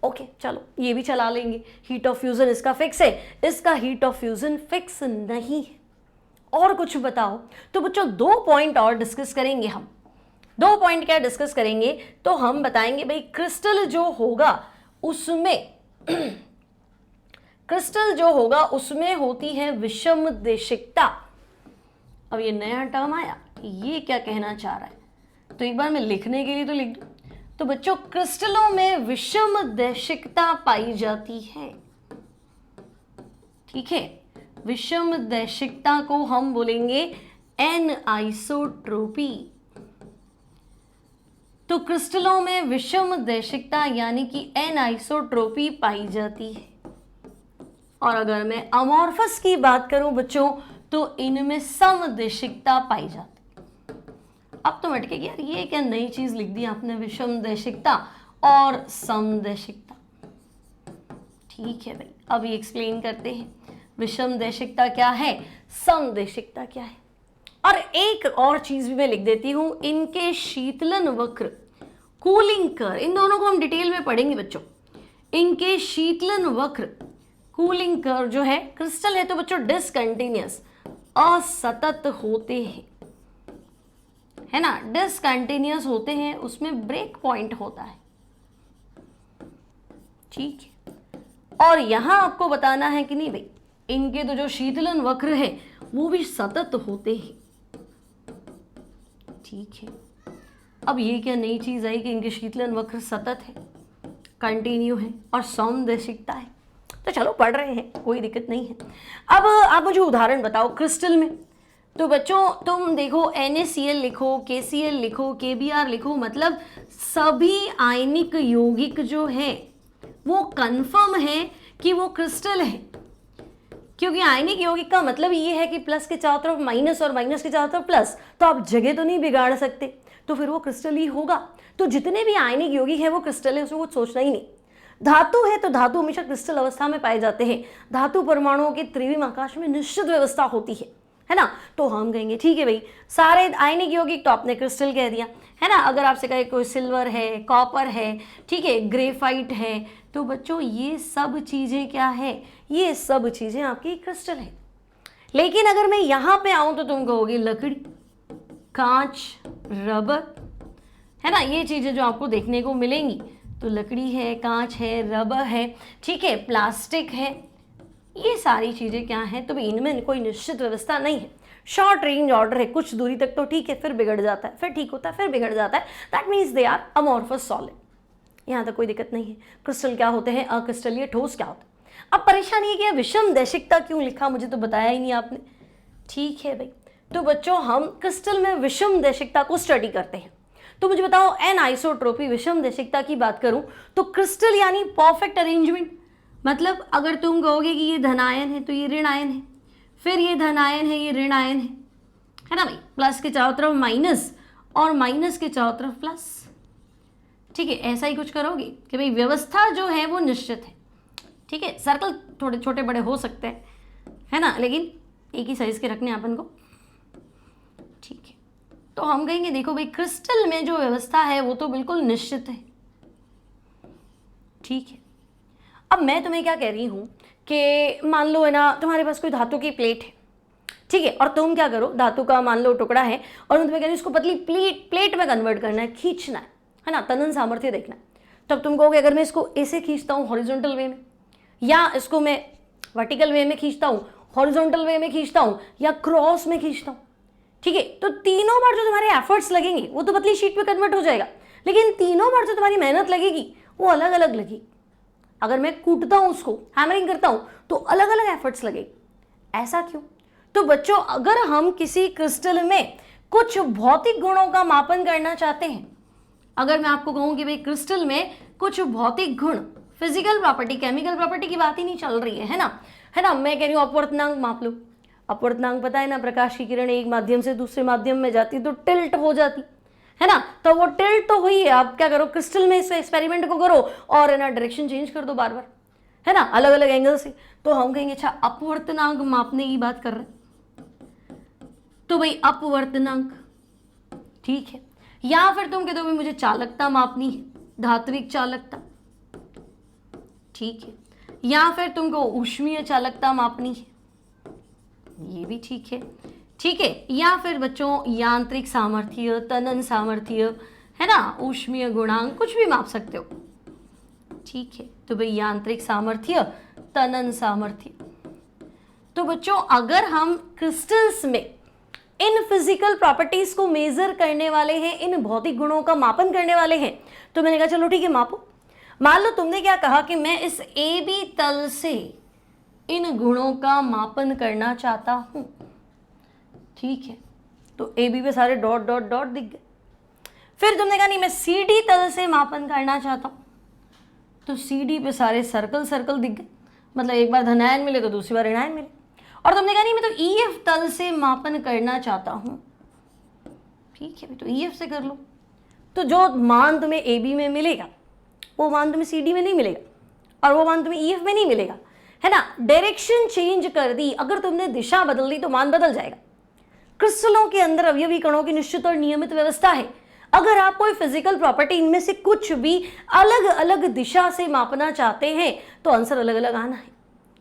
ओके, चलो ये भी चला लेंगे। हीट ऑफ फ्यूजन इसका फिक्स है, इसका हीट ऑफ फ्यूजन फिक्स नहीं है। और कुछ बताओ, तो बच्चों 2 पॉइंट और डिस्कस करेंगे हम। 2 पॉइंट क्या डिस्कस करेंगे, तो हम बताएंगे भाई क्रिस्टल जो होगा उसमें क्रिस्टल जो होगा उसमें होती है विषम देशिकता। अब ये नया टर्म आया, ये क्या कहना चाह रहा है, तो एक बार मैं लिखने के लिए तो लिख दूं। तो बच्चों क्रिस्टलों में विषम देशिकता पाई जाती है। ठीक है, विषम देशिकता को हम बोलेंगे एन आइसोट्रोपी। तो क्रिस्टलों में विषम देशिकता यानी कि एन आइसोट्रोपी पाई जाती है। और अगर मैं अमॉर्फस की बात करूं बच्चों, तो इनमें समदेशिकता पाई जाती है। अब तो अटके यार ये क्या नई चीज लिख दी आपने, विषम देशिकता और समदेशिकता। ठीक है भाई, अभी एक्सप्लेन करते हैं विषम देशिकता क्या है, समदेशिकता क्या है। और एक और चीज भी मैं लिख देती हूं, इनके शीतलन वक्र, कूलिंग कर, इन दोनों को हम डिटेल में पढ़ेंगे बच्चों। इनके शीतलन वक्र, कूलिंग कर जो है, क्रिस्टल है तो बच्चों डिसकंटिन्यूअस, असतत होते हैं, है ना, डिसकंटिन्यूअस होते हैं, उसमें ब्रेक पॉइंट होता है। ठीक है, और यहां आपको बताना है कि नहीं भाई, इनके तो जो शीतलन वक्र है वो भी सतत होते हैं। ठीक है, अब ये क्या नई चीज आई कि इनके शीतलन वक्र सतत है, कंटिन्यू है और समदेशिकता है। तो चलो पढ़ रहे हैं, कोई दिक्कत नहीं है। अब आप मुझे उदाहरण बताओ क्रिस्टल में। तो बच्चों तुम देखो NaCl लिखो, KCl लिखो, KBr लिखो, मतलब सभी आयनिक यौगिक जो है वो कंफर्म है कि वो क्रिस्टल है, क्योंकि आयनिक यौगिक का मतलब ये है कि प्लस के चारों तरफ माइनस और माइनस के चारों तरफ प्लस, तो आप जगह तो नहीं बिगाड़ सकते, तो फिर वो क्रिस्टल ही होगा। तो जितने भी आयनिक यौगिक है वो क्रिस्टल है, उसमें कुछ सोचना ही नहीं। धातु है तो धातु हमेशा क्रिस्टल अवस्था में पाए जाते हैं। धातु परमाणुओं के त्रिविम आकाश में निश्चित व्यवस्था होती है ना। तो हम कहेंगे ठीक है भाई, सारे आयनिक यौगिक तो आपने क्रिस्टल कह दिया, है ना। अगर आपसे कहे कोई सिल्वर है, कॉपर है, ठीक है, ग्रेफाइट है, तो बच्चों ये सब चीजें क्या है, ये सब चीजें आपकी क्रिस्टल है। लेकिन अगर मैं यहां पे आऊं तो तुम कहोगे लकड़ी, कांच, रबर, है ना, ये चीजें जो आपको देखने को मिलेंगी, तो लकड़ी है, कांच है, रबर है, ठीक है, प्लास्टिक है, ये सारी चीजें क्या है, तो इनमें कोई निश्चित व्यवस्था नहीं है। शॉर्ट रेंज ऑर्डर है, कुछ दूरी तक तो ठीक है, फिर बिगड़ जाता है, फिर ठीक होता है, फिर बिगड़ जाता है। That means they are amorphous solid, यहाँ तक कोई दिक्कत नहीं है। क्रिस्टल क्या होते हैं, अक्रिस्टलीय ठोस क्या होता है। अब परेशानी है कि विषम देशिकता क्यों लिखा, मुझे तो बताया ही नहीं आपने। ठीक है भाई, तो बच्चों हम क्रिस्टल में विषम देशिकता को स्टडी करते हैं। तो मुझे बताओ एन आइसोट्रोपी, विषम देशिकता की बात करूं तो क्रिस्टल यानी परफेक्ट अरेंजमेंट, मतलब अगर तुम कहोगे कि ये धनायन है तो ये ऋण आयन है, फिर ये धनायन है, ये ऋण आयन है ना भाई, प्लस के चारों तरफ माइनस और माइनस के चारों तरफ प्लस। ठीक है, ऐसा ही कुछ करोगे कि भाई व्यवस्था जो है वो निश्चित है। ठीक है, सर्कल थोड़े छोटे बड़े हो सकते हैं, है ना, लेकिन एक ही साइज के रखने अपन को। ठीक है, तो हम कहेंगे देखो भाई क्रिस्टल में जो व्यवस्था है वो तो बिल्कुल निश्चित है। ठीक है, अब मैं तुम्हें क्या कह रही हूं कि मान लो है ना, तुम्हारे पास कोई धातु की प्लेट है, ठीक है, और तुम क्या करो, धातु का मान लो टुकड़ा है और मैं तुम्हें कह रही हूं इसको पतली प्लेट में कन्वर्ट करना है, खींचना है ना, तनन सामर्थ्य देखना है। तब तुम कहोगे अगर मैं इसको ऐसे खींचता हूँ हॉरिजॉन्टल वे में, या इसको मैं वर्टिकल वे में खींचता हूँ, हॉरिजॉन्टल वे में खींचता हूँ, या क्रॉस में खींचता हूँ, ठीक है, तो तीनों बार जो तुम्हारे एफर्ट्स लगेंगे वो तो पतली शीट पे कन्वर्ट हो जाएगा, लेकिन तीनों बार जो तुम्हारी मेहनत लगेगी वो अलग अलग लगेगी। अगर मैं कूटता हूं उसको, हैमरिंग करता हूं, तो अलग अलग एफर्ट्स लगेगी। ऐसा क्यों? तो बच्चों अगर हम किसी क्रिस्टल में कुछ भौतिक गुणों का मापन करना चाहते हैं, अगर मैं आपको कहूं कि भाई क्रिस्टल में कुछ भौतिक गुण, फिजिकल प्रॉपर्टी, केमिकल प्रॉपर्टी की बात ही नहीं चल रही है ना, मैं कह रही हूं अपवर्तनांक माप लो। अपवर्तनांक पता है ना, प्रकाश की किरण एक माध्यम से दूसरे माध्यम में जाती तो टिल्ट हो जाती है ना, तो वो टिल्ट तो हुई है। आप क्या करो, क्रिस्टल में इस एक्सपेरिमेंट को करो और है ना डायरेक्शन चेंज कर दो बार बार, है ना, अलग अलग एंगल से। तो हम कहेंगे अच्छा अपवर्तनांक मापने की बात कर रहे हैं, तो भाई अपवर्तनांक, ठीक है। या फिर तुम कहते हो मुझे चालकता मापनी है, धात्विक चालकता, ठीक है। या फिर तुमको ऊष्मीय चालकता मापनी है, ये भी ठीक है, ठीक है। या फिर बच्चों यांत्रिक सामर्थ्य, तनन सामर्थ्य, है ना, ऊष्मीय गुणांक, कुछ भी माप सकते हो, ठीक है। तो भाई यांत्रिक सामर्थ्य, तनन सामर्थ्य। तो बच्चों अगर हम क्रिस्टल्स में इन फिजिकल प्रॉपर्टीज को मेजर करने वाले हैं, इन भौतिक गुणों का मापन करने वाले हैं, तो मैंने कहा चलो ठीक है मापो। मान लो तुमने क्या कहा कि मैं इस AB तल से इन गुणों का मापन करना चाहता हूं, ठीक है। तो AB पे सारे डॉट डॉट डॉट दिख गए। फिर तुमने कहा नहीं मैं CD तल से मापन करना चाहता हूं, तो CD पे सारे सर्कल सर्कल दिख गए, मतलब एक बार धनायन मिले तो दूसरी बार ऋणायन मिले। और तुमने कहा नहीं मैं तो EF तल से मापन करना चाहता हूं, ठीक है, तो EF से कर लो। तो जो मान तुम्हें AB में मिलेगा वो मान तुम्हें CD में नहीं मिलेगा, और वो मान तुम्हें ईएफ में नहीं मिलेगा, है ना। डायरेक्शन चेंज कर दी, अगर तुमने दिशा बदल दी तो मान बदल जाएगा। क्रिस्टलों के अंदर अवयवी कणों की निश्चित और नियमित व्यवस्था है। अगर आप कोई फिजिकल प्रॉपर्टी इनमें से कुछ भी अलग अलग दिशा से मापना चाहते हैं तो आंसर अलग अलग आना है।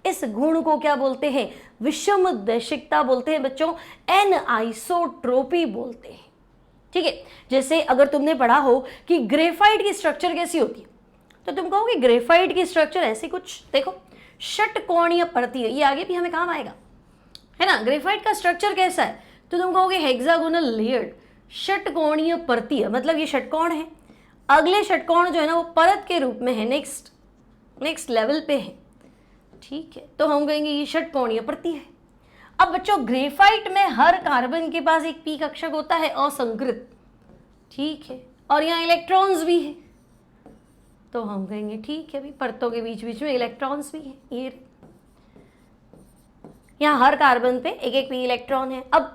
इस गुण को क्या बोलते हैं? विषमदैशिकता बोलते हैं बच्चों, एनआइसोट्रोपी बोलते हैं। ठीक है, जैसे अगर तुमने पढ़ा हो कि ग्रेफाइट की स्ट्रक्चर कैसी होती है, तो तुम कहोगे ग्रेफाइट की स्ट्रक्चर ऐसी कुछ, देखो षटकोणीय परती है, ये आगे भी हमें काम आएगा, है ना। ग्रेफाइट का स्ट्रक्चर कैसा है, तो तुम कहोगे हेक्सागोनल लेयर्ड, षटकोणीय परती है, मतलब ये षटकोण है, अगले षटकोण जो है ना वो परत के रूप में है, नेक्स्ट लेवल पे है। ठीक है, तो हम कहेंगे ये षटकोणीय परती है। अब बच्चों ग्रेफाइट में हर कार्बन के पास एक पी कक्षक होता है असंकृत, ठीक है, और यहाँ इलेक्ट्रॉन्स भी है, तो हम कहेंगे ठीक है भाई परतों के बीच बीच में इलेक्ट्रॉन्स भी है। ये यहाँ हर कार्बन पे एक एक पी इलेक्ट्रॉन है। अब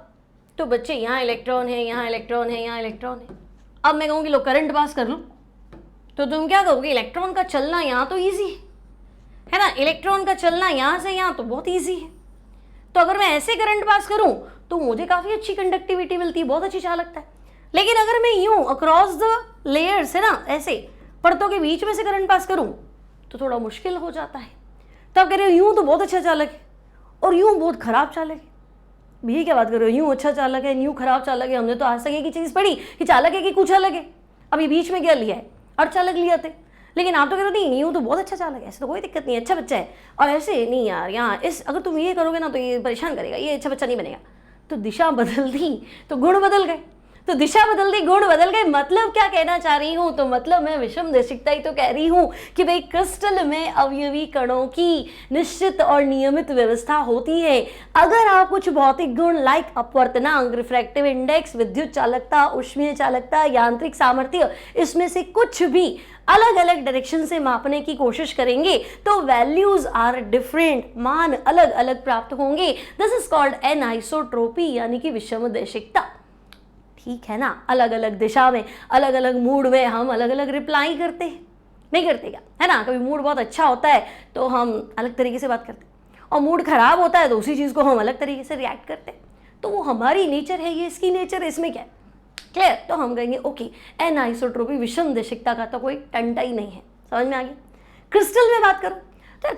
तो बच्चे यहाँ इलेक्ट्रॉन है, यहाँ इलेक्ट्रॉन है, यहाँ इलेक्ट्रॉन है। अब मैं कहूँगी लो करंट पास कर लो, तो तुम क्या कहोगे? इलेक्ट्रॉन का चलना यहाँ तो ईजी है ना, इलेक्ट्रॉन का चलना यहाँ से यहाँ तो बहुत ईजी है। तो अगर मैं ऐसे करंट पास करूँ तो मुझे काफ़ी अच्छी कंडक्टिविटी मिलती है, बहुत अच्छी चालकता है। लेकिन अगर मैं यूँ अक्रॉस द लेयर्स, है ना, ऐसे परतों के बीच में से करंट पास करूँ तो थोड़ा मुश्किल हो जाता है। तब कह रहे हो यूँ तो बहुत अच्छा चालक है और यूँ बहुत खराब चालक है। भी क्या बात कर रहे हो, यूँ अच्छा चालक है, यूँ खराब चालक है। हमने तो आज तक एक ही चीज़ पढ़ी कि चालक है कि कुछ अलग है। अभी बीच में क्या लिया है? अर्धचालक लिया थे। लेकिन आप तो कह रहे थे यूँ तो बहुत अच्छा चालक है, ऐसे तो कोई दिक्कत नहीं, अच्छा बच्चा है। और ऐसे नहीं यार, यहाँ इस अगर तुम ये करोगे ना तो ये परेशान करेगा, ये अच्छा बच्चा नहीं बनेगा। तो दिशा बदल दी तो गुण बदल गए, तो दिशा बदल दी गुण बदल गए। मतलब क्या कहना चाह रही हूँ? तो मतलब मैं विषमदैशिकता ही तो कह रही हूँ कि भाई क्रिस्टल में अवयवी कणों की निश्चित और नियमित व्यवस्था होती है। अगर आप कुछ भौतिक गुण लाइक अपवर्तनांक, रिफ्रैक्टिव इंडेक्स, विद्युत चालकता, ऊष्मीय चालकता, यांत्रिक सामर्थ्य, इसमें से कुछ भी अलग अलग डायरेक्शन से मापने की कोशिश करेंगे तो वैल्यूज आर डिफरेंट, मान अलग अलग प्राप्त होंगे। दिस इज कॉल्ड एनाइसोट्रोपी, यानी कि विषमदैशिकता। ठीक है ना, अलग अलग दिशा में, अलग अलग मूड में हम अलग अलग रिप्लाई करते हैं, नहीं करते क्या? है ना, कभी मूड बहुत अच्छा होता है तो हम अलग तरीके से बात करते हैं, और मूड खराब होता है तो उसी चीज़ को हम अलग तरीके से रिएक्ट करते हैं। तो वो हमारी नेचर है, ये इसकी नेचर है, इसमें क्या है? क्लियर? तो हम कहेंगे ओके, एनाइसोट्रोपी विषमदैशिकता का तो कोई टंटा ही नहीं है। समझ में आ गया? क्रिस्टल में बात करो तो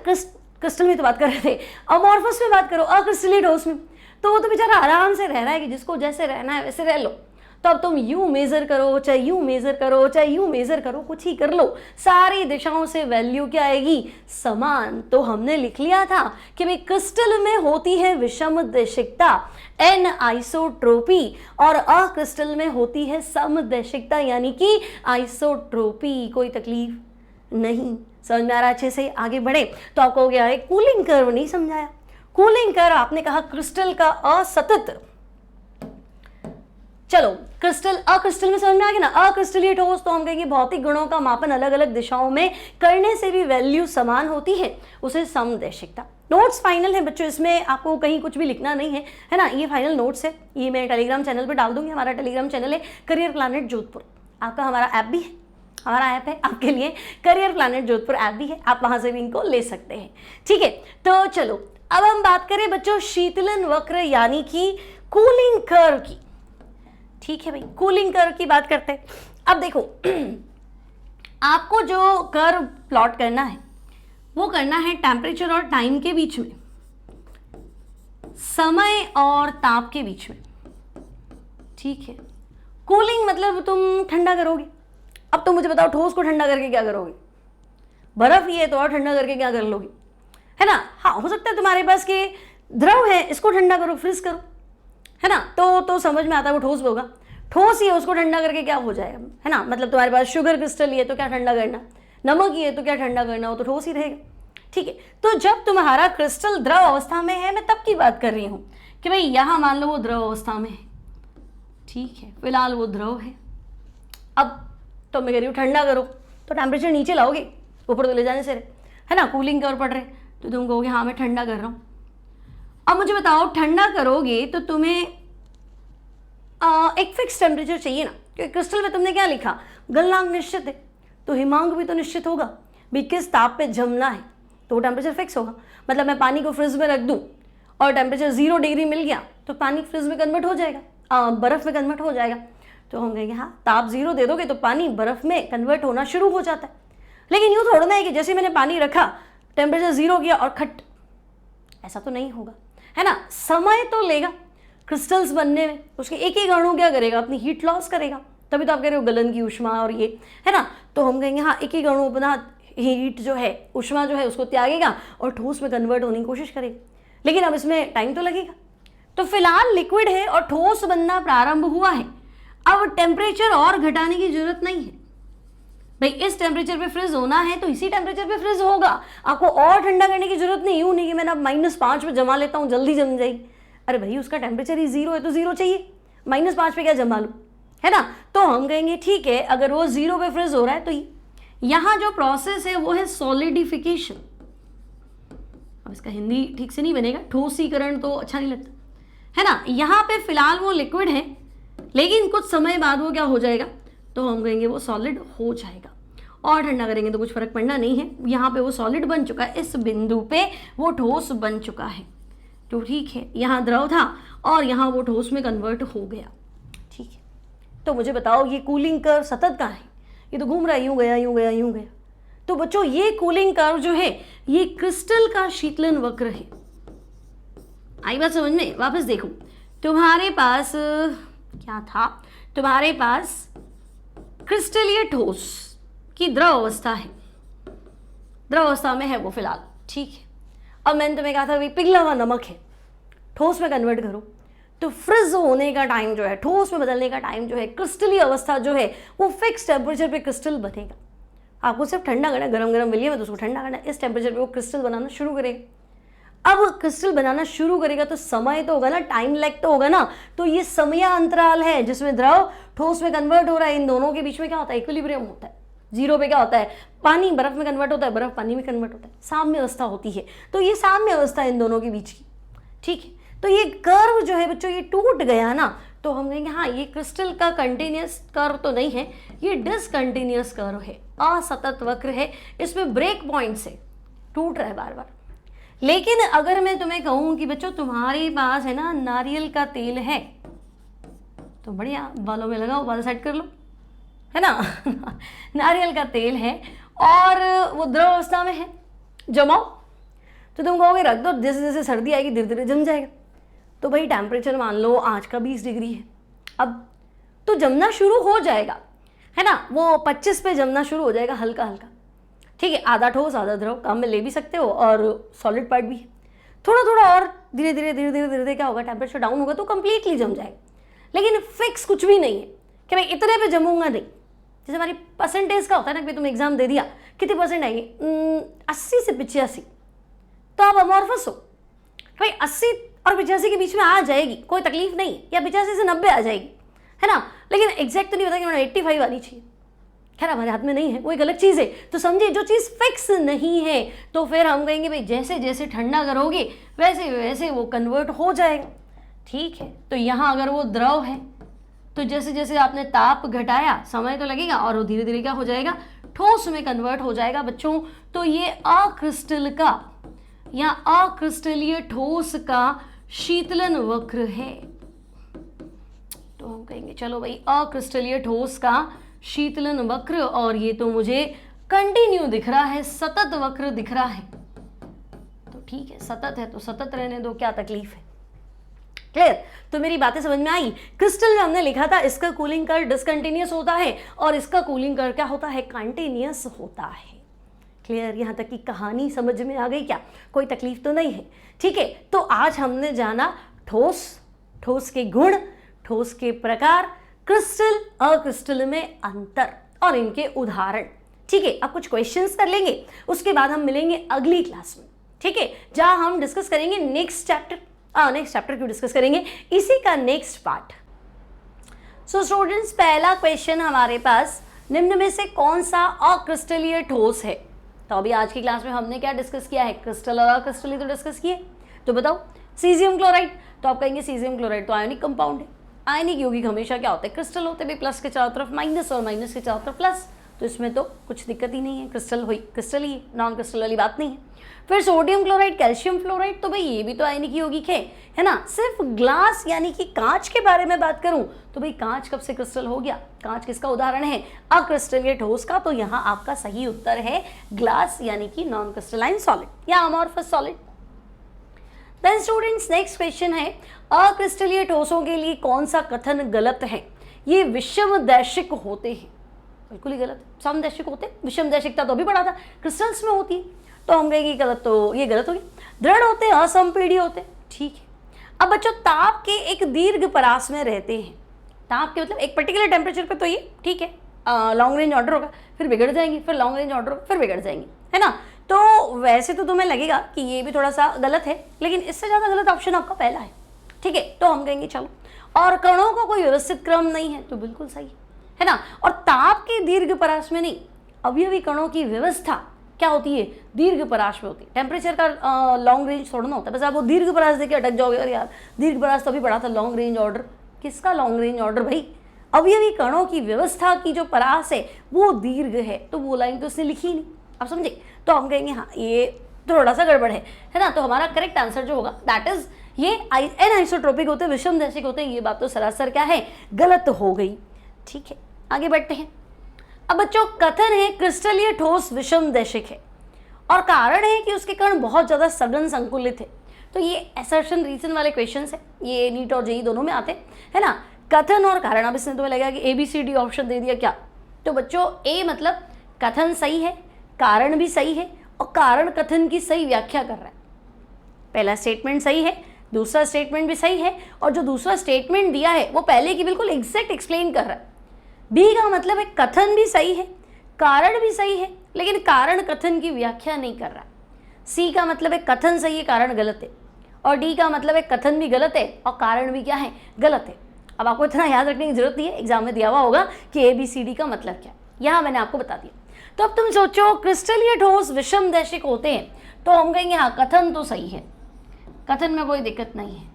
क्रिस्टल में तो बात कर रहे थे, अमॉर्फस में बात करो, अक्रिस्टलीय ठोस में, तो वो तो बेचारा आराम से रह रहा है कि जिसको जैसे रहना है वैसे रह लो। तो अब तुम यू मेजर करो, चाहे यू मेजर करो, चाहे यू मेजर करो, कुछ ही कर लो, सारी दिशाओं से वैल्यू क्या आएगी? समान। तो हमने लिख लिया था कि भाई क्रिस्टल में होती है विषमदैशिकता, एनाइसोट्रोपी, और अक्रिस्टल में होती है समदैशिकता, यानी कि आइसोट्रोपी। कोई तकलीफ नहीं। समझ में आ रहा? अच्छे से आगे बढ़े तो आपको क्या है, कूलिंग कर्व नहीं समझाया। कूलिंग कर्व आपने कहा क्रिस्टल का असतत, चलो क्रिस्टल अक्रिस्टल में समझ में आ गया ना। अक्रिस्टलीय ठोस तो हम कहेंगे भौतिक गुणों का मापन अलग अलग दिशाओं में करने से भी वैल्यू समान होती है, उसे समदैशिकता। नोट्स फाइनल है बच्चों, इसमें आपको कहीं कुछ भी लिखना नहीं है ना, ये फाइनल नोट्स है, ये मैं टेलीग्राम चैनल पर डाल दूंगी। हमारा टेलीग्राम चैनल है करियर प्लैनेट जोधपुर, आपका हमारा ऐप भी है, हमारा ऐप है आपके लिए, करियर प्लैनेट जोधपुर ऐप भी है, आप वहां से भी इनको ले सकते हैं। ठीक है, तो चलो अब हम बात करें बच्चों शीतलन वक्र यानी कि कूलिंग कर्व की। ठीक है भाई, कूलिंग कर्व की बात करते हैं। अब देखो आपको जो कर्व प्लॉट करना है वो करना है टेम्परेचर और टाइम के बीच में, समय और ताप के बीच में। ठीक है, कूलिंग मतलब तुम ठंडा करोगे। अब तुम मुझे बताओ ठोस को ठंडा करके क्या करोगे? बर्फ ही है तो और ठंडा करके क्या कर लोगे? है ना। हाँ, हो सकता है तुम्हारे पास के द्रव है, इसको ठंडा करो, फ्रीज करो, है ना, तो समझ में आता है वो ठोस होगा। ठोस ही है, उसको ठंडा करके क्या हो जाएगा? है ना, मतलब तुम्हारे पास शुगर क्रिस्टल ही है तो क्या ठंडा करना, नमक ही है तो क्या ठंडा करना, वो तो ठोस ही रहेगा। ठीक है, तो जब तुम्हारा क्रिस्टल द्रव अवस्था में है, मैं तब की बात कर रही हूँ कि भाई यहाँ मान लो वो द्रव अवस्था में है। ठीक है, फिलहाल वो द्रव है। अब तो मैं कह रही हूँ ठंडा करो, तो टेम्परेचर नीचे लाओगे, ऊपर तो ले जाने से, है ना, कूलिंग कर्व पड़ रहे, तो तुम कहोगे हाँ मैं ठंडा कर रहा हूँ। अब मुझे बताओ ठंडा करोगे तो तुम्हें एक फिक्स टेम्परेचर चाहिए ना, क्योंकि क्रिस्टल में तुमने क्या लिखा? गलनांक निश्चित है, तो हिमांक भी तो निश्चित होगा। भी किस ताप पे जमना है, तो वो टेम्परेचर फिक्स होगा। मतलब मैं पानी को फ्रिज में रख दूँ और टेम्परेचर 0 डिग्री मिल गया तो पानी फ्रिज में कन्वर्ट हो जाएगा, बर्फ़ में कन्वर्ट हो जाएगा। तो हम कहेंगे हाँ, ताप 0 दे दोगे तो पानी बर्फ़ में कन्वर्ट होना शुरू हो जाता है। लेकिन यूँ थोड़ा ना है कि जैसे मैंने पानी रखा, टेम्परेचर 0 किया और खट, ऐसा तो नहीं होगा, है ना। समय तो लेगा क्रिस्टल्स बनने में, उसके एक एक अणु क्या करेगा, अपनी हीट लॉस करेगा, तभी तो आप कह रहे हो गलन की ऊष्मा और ये, है ना। तो हम कहेंगे हाँ, एक एक अणु अपना हीट जो है, ऊष्मा जो है उसको त्यागेगा और ठोस में कन्वर्ट होने की कोशिश करेगा। लेकिन अब इसमें टाइम तो लगेगा। तो फिलहाल लिक्विड है और ठोस बनना प्रारंभ हुआ है। अब टेम्परेचर और घटाने की जरूरत नहीं है भाई, इस टेम्परेचर पे फ्रीज होना है तो इसी टेम्परेचर पे फ्रीज होगा, आपको और ठंडा करने की जरूरत नहीं। यूँ नहीं कि मैंने अब -5 पे जमा लेता हूँ जल्दी जम जाएगी, अरे भाई उसका टेम्परेचर ही 0 है तो 0 चाहिए, -5 पे क्या जमा लूँ, है ना। तो हम कहेंगे ठीक है, अगर वो 0 पे फ्रीज हो रहा है तो यहाँ जो प्रोसेस है वो है सॉलिडिफिकेशन। अब इसका हिंदी ठीक से नहीं बनेगा, ठोसीकरण तो अच्छा नहीं लगता, है ना। यहाँ पे फिलहाल वो लिक्विड है, लेकिन कुछ समय बाद वो क्या हो जाएगा, तो हम कहेंगे वो सॉलिड हो जाएगा। और ठंडा करेंगे तो कुछ फर्क पड़ना नहीं है, यहाँ पे वो सॉलिड बन चुका है, इस बिंदु पे वो ठोस बन चुका है। तो ठीक है, यहाँ द्रव था और यहाँ वो ठोस में कन्वर्ट हो गया। ठीक है, तो मुझे बताओ ये कूलिंग कर्व सतत कहाँ है, ये तो घूम रहा है, यूँ गया यूँ गया यूँ गया। तो बच्चों ये कूलिंग कर्व जो है ये क्रिस्टल का शीतलन वक्र है। आई बात समझ में? वापस देखो, तुम्हारे पास क्या था, तुम्हारे पास क्रिस्टलीय ठोस की द्रव अवस्था है, द्रव अवस्था में है वो फिलहाल, ठीक है। अब मैंने तुम्हें कहा था भाई पिघला हुआ नमक है, ठोस में कन्वर्ट करो, तो फ्रिज होने का टाइम जो है, ठोस में बदलने का टाइम जो है, क्रिस्टलीय अवस्था जो है वो फिक्स टेम्परेचर पे क्रिस्टल बनेगा। आपको सिर्फ ठंडा करना, गरम गरम मिलिए में तो उसको ठंडा करना, इस टेम्परेचर पे वो क्रिस्टल बनाना शुरू करेगा। अब क्रिस्टल बनाना शुरू करेगा तो समय तो होगा ना, टाइम लैग तो होगा ना। तो ये समय अंतराल है जिसमें द्रव ठोस में कन्वर्ट हो रहा है, इन दोनों के बीच में क्या होता है, इक्विलिब्रियम होता है। 0 पे क्या होता है, पानी बर्फ में कन्वर्ट होता है, बर्फ पानी में कन्वर्ट होता है, साम्य अवस्था होती है। तो ये साम्य अवस्था है इन दोनों के बीच की, ठीक है। तो ये कर्व जो है बच्चों ये टूट गया ना, तो हम कहेंगे हाँ ये क्रिस्टल का कंटिन्यूस कर्व तो नहीं है, ये डिसकंटिन्यूस कर्व है, असतत वक्र है, इसमें ब्रेक पॉइंट से टूट रहा है बार बार। लेकिन अगर मैं तुम्हें कहूँ कि बच्चों तुम्हारे पास है ना नारियल का तेल है, तो बढ़िया बालों में लगाओ, बाल सेट कर लो, है ना। नारियल का तेल है और वो द्रव अवस्था में है, जमाओ, तो तुम कहोगे रख दो, जैसे जैसे सर्दी आएगी धीरे धीरे जम जाएगा। तो भाई टेम्परेचर मान लो आज का 20 डिग्री है, अब तो जमना शुरू हो जाएगा, है ना। वो 25 पे जमना शुरू हो जाएगा हल्का हल्का, ठीक है। आधा ठोस आधा द्रव, काम में ले भी सकते हो और सॉलिड पार्ट भी है। थोड़ा थोड़ा और धीरे धीरे धीरे धीरे धीरे धीरे क्या होगा, टेम्परेचर डाउन होगा तो कंप्लीटली जम जाएगा। लेकिन फिक्स कुछ भी नहीं है कि मैं इतने पे जमूंगा नहीं। जैसे हमारी परसेंटेज का होता है ना कि तुम एग्जाम दे दिया, कितनी परसेंट आएगी, 80 से 85, तो आप अमॉर्फस हो भाई, 80 और 85 के बीच में आ जाएगी, कोई तकलीफ नहीं, या 85 से 90 आ जाएगी, है ना। लेकिन एग्जैक्ट तो नहीं होता कि मैंने 85 आनी चाहिए, खैर हमारे हाथ में नहीं है, वो एक अलग चीज़ है। तो समझिए जो चीज़ फिक्स नहीं है तो फिर हम कहेंगे भाई जैसे जैसे ठंडा करोगे वैसे वैसे वो कन्वर्ट हो जाएगा, ठीक है। तो यहाँ अगर वो द्रव है तो जैसे जैसे आपने ताप घटाया समय तो लगेगा और वो धीरे धीरे क्या हो जाएगा, ठोस में कन्वर्ट हो जाएगा बच्चों। तो ये अक्रिस्टल का या अक्रिस्टलीय ठोस का शीतलन वक्र है। तो हम कहेंगे चलो भाई अक्रिस्टलीय ठोस का शीतलन वक्र, और ये तो मुझे कंटिन्यू दिख रहा है, सतत वक्र दिख रहा है, तो ठीक है, सतत है तो सतत रहने दो, क्या तकलीफ है। क्लियर? तो मेरी बातें समझ में आई। क्रिस्टल में हमने लिखा था इसका कूलिंग कर्व डिसकंटिन्यूअस होता है और इसका कूलिंग कर्व क्या होता है, कंटिन्यूअस होता है। क्लियर? यहाँ तक की कहानी समझ में आ गई क्या, कोई तकलीफ तो नहीं है, ठीक है। तो आज हमने जाना ठोस, ठोस के गुण, ठोस के प्रकार, क्रिस्टल अक्रिस्टल में अंतर और इनके उदाहरण, ठीक है। अब कुछ क्वेश्चंस कर लेंगे, उसके बाद हम मिलेंगे अगली क्लास में, ठीक है, जहां हम डिस्कस करेंगे नेक्स्ट चैप्टर। नेक्स्ट चैप्टर क्यों डिस्कस करेंगे, इसी का नेक्स्ट पार्ट। सो स्टूडेंट्स, पहला क्वेश्चन हमारे पास, निम्न में से कौन सा अक्रिस्टलीय ठोस है। तो अभी आज की क्लास में हमने क्या डिस्कस किया है, क्रिस्टल और अक्रिस्टलीय तो डिस्कस किए। तो बताओ, सीजियम क्लोराइड, तो आप कहेंगे सीजियम क्लोराइड तो आयोनिक कंपाउंड है। आयनिक यौगिक हमेशा क्या होते हैं, क्रिस्टल होते हैं, प्लस के चारों तरफ माइनस और माइनस के चारों तरफ प्लस, तो इसमें तो कुछ दिक्कत ही नहीं है, क्रिस्टल हुई क्रिस्टल ही, नॉन क्रिस्टल वाली बात नहीं है। फिर सोडियम क्लोराइड, कैल्शियम फ्लोराइड, तो भाई ये भी तो आयनिक ही यौगिक है ना। सिर्फ ग्लास यानी कि कांच के बारे में बात करूं तो भाई कांच कब से क्रिस्टल हो गया? कांच किसका उदाहरण है? अक्रिस्टलीय ठोस का। तो यहाँ आपका सही उत्तर है ग्लास यानी कि नॉन क्रिस्टलाइन सॉलिड या amorphous solid. Then students next question है, अक्रिस्टलीय ठोसों के लिए कौन सा कथन गलत है? ये विषमदैशिक होते हैं। बिल्कुल ही गलत। समदैशिक होते, विषमदैशिकता तो अभी पढ़ा था, क्रिस्टल्स में होती है, तो हम कहेंगे गलत, तो ये गलत हो गया। दृढ़ होते, असंपीड्य होते, ठीक है। अब बच्चों ताप के एक दीर्घ परास में रहते हैं, ताप के मतलब एक पर्टिकुलर टेम्परेचर पे, तो ये ठीक है, लॉन्ग रेंज ऑर्डर होगा, फिर बिगड़ जाएंगे, फिर लॉन्ग रेंज ऑर्डर होगा, फिर बिगड़ जाएंगे, है ना। तो वैसे तो तुम्हें लगेगा कि ये भी थोड़ा सा गलत है, लेकिन इससे ज़्यादा गलत ऑप्शन आपका पहला है, ठीक है। तो हम कहेंगे चलो, और कणों का कोई व्यवस्थित क्रम नहीं है, तो बिल्कुल सही है ना। और ताप के दीर्घ परास में नहीं, अवयवी कणों की व्यवस्था क्या होती है? दीर्घ परास में होती है। टेम्परेचर का लॉन्ग रेंज थोड़ा होता है, बस आप वो दीर्घ परास देके अटक जाओगे, अरे यार दीर्घ परास तो अभी पढ़ा था, लॉन्ग रेंज ऑर्डर। किसका लॉन्ग रेंज ऑर्डर भाई? अवयवी कणों की व्यवस्था की जो परास है वो दीर्घ है, तो वो लाइन तो उसने लिखी नहीं, आप समझे। तो हम कहेंगे हाँ ये थोड़ा सा गड़बड़ है ना। तो हमारा करेक्ट आंसर जो होगा दैट इज ये एनआइसोट्रोपिक होते हैं, विषमदैशिक होते हैं, ये बात तो सरासर क्या है? गलत हो गई, ठीक है। आगे बढ़ते हैं। अब बच्चों कथन है क्रिस्टलीय ठोस विषमदैशिक है, और कारण है कि उसके कण बहुत ज़्यादा सघन संकुलित है। तो ये असर्शन रीजन वाले क्वेश्चंस है, ये नीट और जेईई दोनों में आते हैं, है ना। कथन और कारण, अब इसने तुम्हें लगेगा कि ABCD ऑप्शन दे दिया क्या? तो बच्चों ए मतलब कथन सही है, कारण भी सही है, और कारण कथन की सही व्याख्या कर रहा है। पहला स्टेटमेंट सही है, दूसरा स्टेटमेंट भी सही है, और जो दूसरा स्टेटमेंट दिया है वो पहले की बिल्कुल एग्जैक्ट एक्सप्लेन कर रहा है। बी का मतलब है कथन भी सही है, कारण भी सही है, लेकिन कारण कथन की व्याख्या नहीं कर रहा। सी का मतलब है कथन सही है, कारण गलत है, और डी का मतलब है कथन भी गलत है और कारण भी क्या है? गलत है। अब आपको इतना याद रखने की जरूरत नहीं है, एग्जाम में दिया हुआ होगा कि ABCD का मतलब क्या, यहाँ मैंने आपको बता दिया। तो अब तुम सोचो क्रिस्टलीय ठोस विषमदैशिक होते हैं, तो हम कहेंगे हाँ कथन तो सही है, कथन में कोई दिक्कत नहीं है,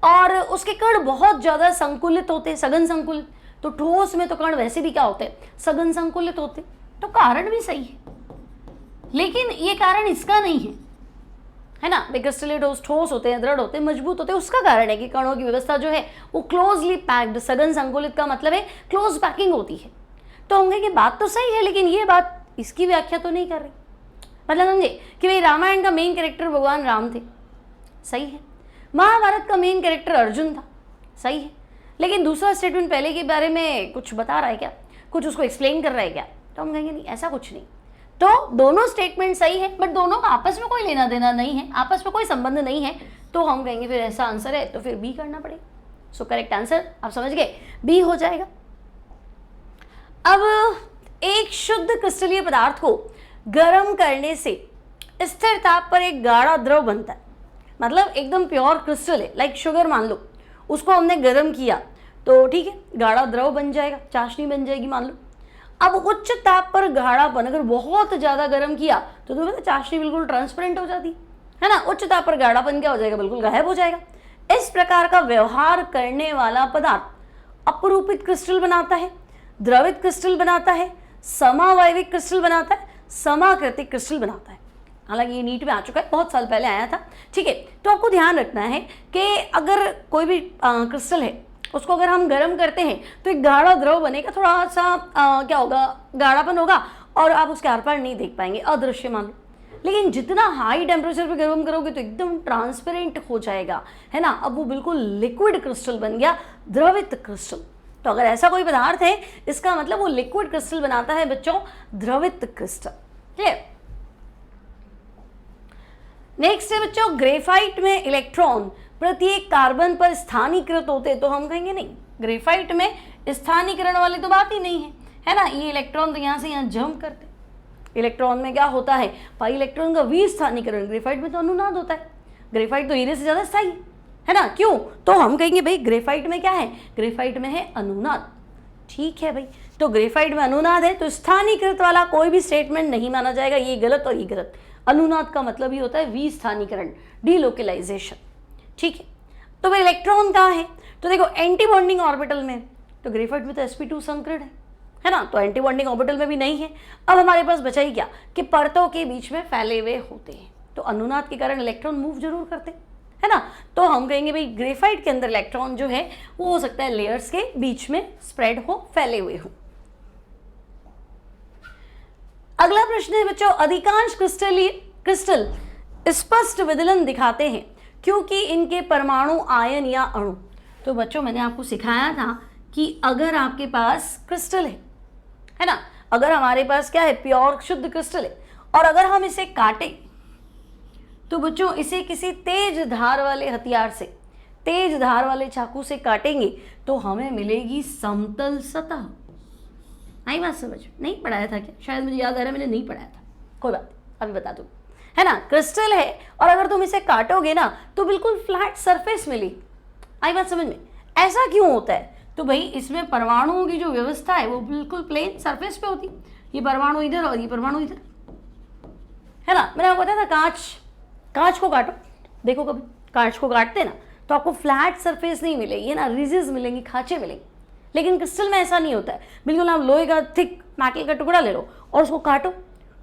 और उसके कण बहुत ज़्यादा संकुलित होते हैं, सघन संकुलित। तो ठोस में तो कण वैसे भी क्या होते हैं? सघन संकुलित होते, तो कारण भी सही है, लेकिन ये कारण इसका नहीं है ना। क्रिस्टलीय ठोस होते हैं, दृढ़ होते हैं, मजबूत होते हैं, उसका कारण है कि कणों की व्यवस्था जो है वो क्लोजली पैक्ड, सघन संकुलित का मतलब है क्लोज पैकिंग होती है। तो हम कहेंगे बात तो सही है, लेकिन ये बात इसकी व्याख्या तो नहीं कर रही। मतलब समझे कि भाई रामायण का मेन कैरेक्टर भगवान राम थे, सही है। महाभारत का मेन कैरेक्टर अर्जुन था, सही है, लेकिन दूसरा स्टेटमेंट पहले के बारे में कुछ बता रहा है क्या? कुछ उसको एक्सप्लेन कर रहा है क्या? तो हम कहेंगे नहीं, ऐसा कुछ नहीं। तो दोनों स्टेटमेंट सही है, बट दोनों का आपस में कोई लेना देना नहीं है, आपस में कोई संबंध नहीं है, तो हम कहेंगे फिर ऐसा आंसर है तो फिर बी करना पड़ेगा। सो करेक्ट आंसर आप समझ गए, बी हो जाएगा। अब एक शुद्ध क्रिस्टलीय पदार्थ को गर्म करने से स्थिर ताप पर एक गाढ़ा द्रव बनता है, मतलब एकदम प्योर क्रिस्टल है, लाइक शुगर मान लो, उसको हमने गर्म किया तो ठीक है गाढ़ा द्रव बन जाएगा, चाशनी बन जाएगी मान लो। अब उच्च ताप पर गाढ़ापन अगर बहुत ज़्यादा गर्म किया तो तुम्हें तो चाशनी बिल्कुल ट्रांसपेरेंट हो जाती है ना। उच्च ताप पर गाढ़ापन क्या हो जाएगा? बिल्कुल गायब हो जाएगा। इस प्रकार का व्यवहार करने वाला पदार्थ अपरूपित क्रिस्टल बनाता है, द्रवित क्रिस्टल बनाता है, समावयविक क्रिस्टल बनाता है, समाकृतिक क्रिस्टल बनाता है। हालांकि ये नीट में आ चुका है, बहुत साल पहले आया था, ठीक है। तो आपको ध्यान रखना है कि अगर कोई भी क्रिस्टल है उसको अगर हम गर्म करते हैं तो एक गाढ़ा द्रव बनेगा, थोड़ा सा क्या होगा? गाढ़ापन होगा, और आप उसके आर पार नहीं देख पाएंगे, अदृश्य मान लो। लेकिन जितना हाई टेम्परेचर पे गर्म करोगे तो एकदम ट्रांसपेरेंट हो जाएगा, है ना। अब वो बिल्कुल लिक्विड क्रिस्टल बन गया, द्रवित क्रिस्टल। तो अगर ऐसा कोई पदार्थ है इसका मतलब वो लिक्विड क्रिस्टल बनाता है बच्चों, द्रवित क्रिस्टल। क्लियर? नेक्स्ट है बच्चों ग्रेफाइट में इलेक्ट्रॉन प्रत्येक कार्बन पर स्थानीकृत होते, तो हम कहेंगे नहीं, ग्रेफाइट में स्थानीकरण वाली तो बात ही नहीं है ना। ये इलेक्ट्रॉन तो यहाँ से यहाँ जंप करते, इलेक्ट्रॉन में क्या होता है? पाई इलेक्ट्रॉन का विस्थानीकरण। ग्रेफाइट में तो अनुनाद होता है, ग्रेफाइट तो हीरे से ज़्यादा स्थायी है ना, क्यों? तो हम कहेंगे भाई ग्रेफाइट में क्या है? ग्रेफाइट में है अनुनाद, ठीक है भाई। तो ग्रेफाइट में अनुनाद है तो स्थानीकृत वाला कोई भी स्टेटमेंट नहीं माना जाएगा, ये गलत और ये गलत। अनुनाद का मतलब ही होता है विस्थानीकरण, डीलोकलाइजेशन, ठीक है। तो भाई इलेक्ट्रॉन कहाँ है? तो देखो एंटी बॉन्डिंग ऑर्बिटल में, तो ग्रेफाइट में तो sp2 संकरण है ना, तो एंटी बॉन्डिंग ऑर्बिटल में भी नहीं है। अब हमारे पास बचा ही क्या कि परतों के बीच में फैले हुए होते हैं, तो अनुनाद के कारण इलेक्ट्रॉन मूव जरूर करते हैं, है ना। तो हम कहेंगे भाई ग्रेफाइट के अंदर इलेक्ट्रॉन जो है वो हो सकता है लेयर्स के बीच में स्प्रेड हो, फैले हुए हो। अगला प्रश्न है बच्चों, अधिकांश क्रिस्टल स्पष्ट विदलन दिखाते हैं क्योंकि इनके परमाणु आयन या अणु। तो बच्चों मैंने आपको सिखाया था कि अगर आपके पास क्रिस्टल है ना, अगर हमारे पास क्या है प्योर शुद्ध क्रिस्टल है और अगर हम इसे काटें तो बच्चों इसे किसी तेज धार वाले हथियार से, तेज धार वाले चाकू से काटेंगे तो हमें मिलेगी समतल सतह। आई बात समझ? नहीं पढ़ाया था क्या? शायद मुझे याद आ रहा है मैंने नहीं पढ़ाया था, कोई बात अभी बता दूँ, है ना। क्रिस्टल है और अगर तुम इसे काटोगे ना तो बिल्कुल फ्लैट सरफेस मिलेगी। आई बात समझ में? ऐसा क्यों होता है? तो भाई इसमें परमाणुओं की जो व्यवस्था है वो बिल्कुल प्लेन सरफेस पे होती, ये परमाणु इधर और ये परमाणु इधर, है ना। मैंने आपको बताया था कांच को काटो, देखो कभी कांच को काटते ना तो आपको फ्लैट सरफेस नहीं मिलेगी, है ना, रिजेस मिलेंगी, खांचे मिलेंगे। लेकिन क्रिस्टल में ऐसा नहीं होता है, बिल्कुल आप लोहे का थिक मेटल का टुकड़ा ले लो और उसको काटो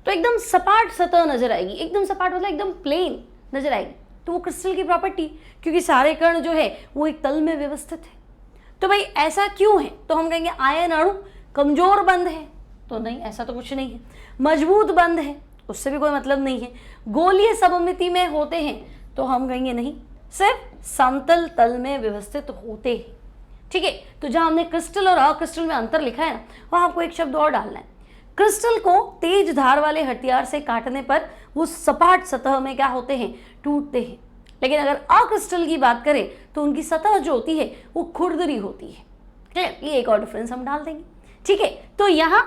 तो एकदम सपाट सतह नजर आएगी, एकदम सपाट मतलब एकदम प्लेन नजर आएगी। तो वो क्रिस्टल की प्रॉपर्टी, क्योंकि सारे कण जो है वो एक तल में व्यवस्थित है। तो भाई ऐसा क्यों है? तो हम कहेंगे आयन अणु कमजोर बंध है, तो नहीं, ऐसा तो कुछ नहीं है। मजबूत बंध है, उससे भी कोई मतलब नहीं है। गोलीय सममिति में होते हैं, तो हम कहेंगे नहीं, सिर्फ समतल तल में व्यवस्थित होते हैं। ठीक है, तो जहां हमने क्रिस्टल और अक्रिस्टल में अंतर लिखा है ना, वहां आपको एक शब्द और डालना है। क्रिस्टल को तेज धार वाले हथियार से काटने पर वो सपाट सतह में क्या होते हैं, टूटते हैं। लेकिन अगर अक्रिस्टल की बात करें तो उनकी सतह जो होती है वो खुरदरी होती है। क्लियर? ये एक और डिफरेंस हम डाल देंगे। ठीक है, तो यहाँ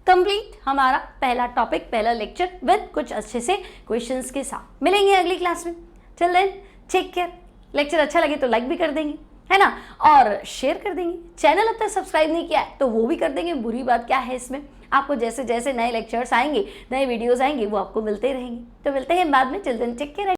कंप्लीट हमारा पहला टॉपिक, पहला लेक्चर विद कुछ अच्छे से क्वेश्चंस के साथ। मिलेंगे अगली क्लास में। Till then take care. Lecture अच्छा लगे तो लाइक भी कर देंगे, है ना, और शेयर कर देंगे। चैनल अब तक सब्सक्राइब नहीं किया है तो वो भी कर देंगे, बुरी बात क्या है इसमें। आपको जैसे जैसे नए लेक्चर्स आएंगे, नए वीडियोस आएंगे वो आपको मिलते रहेंगे। तो मिलते हैं बाद में। Till then take care.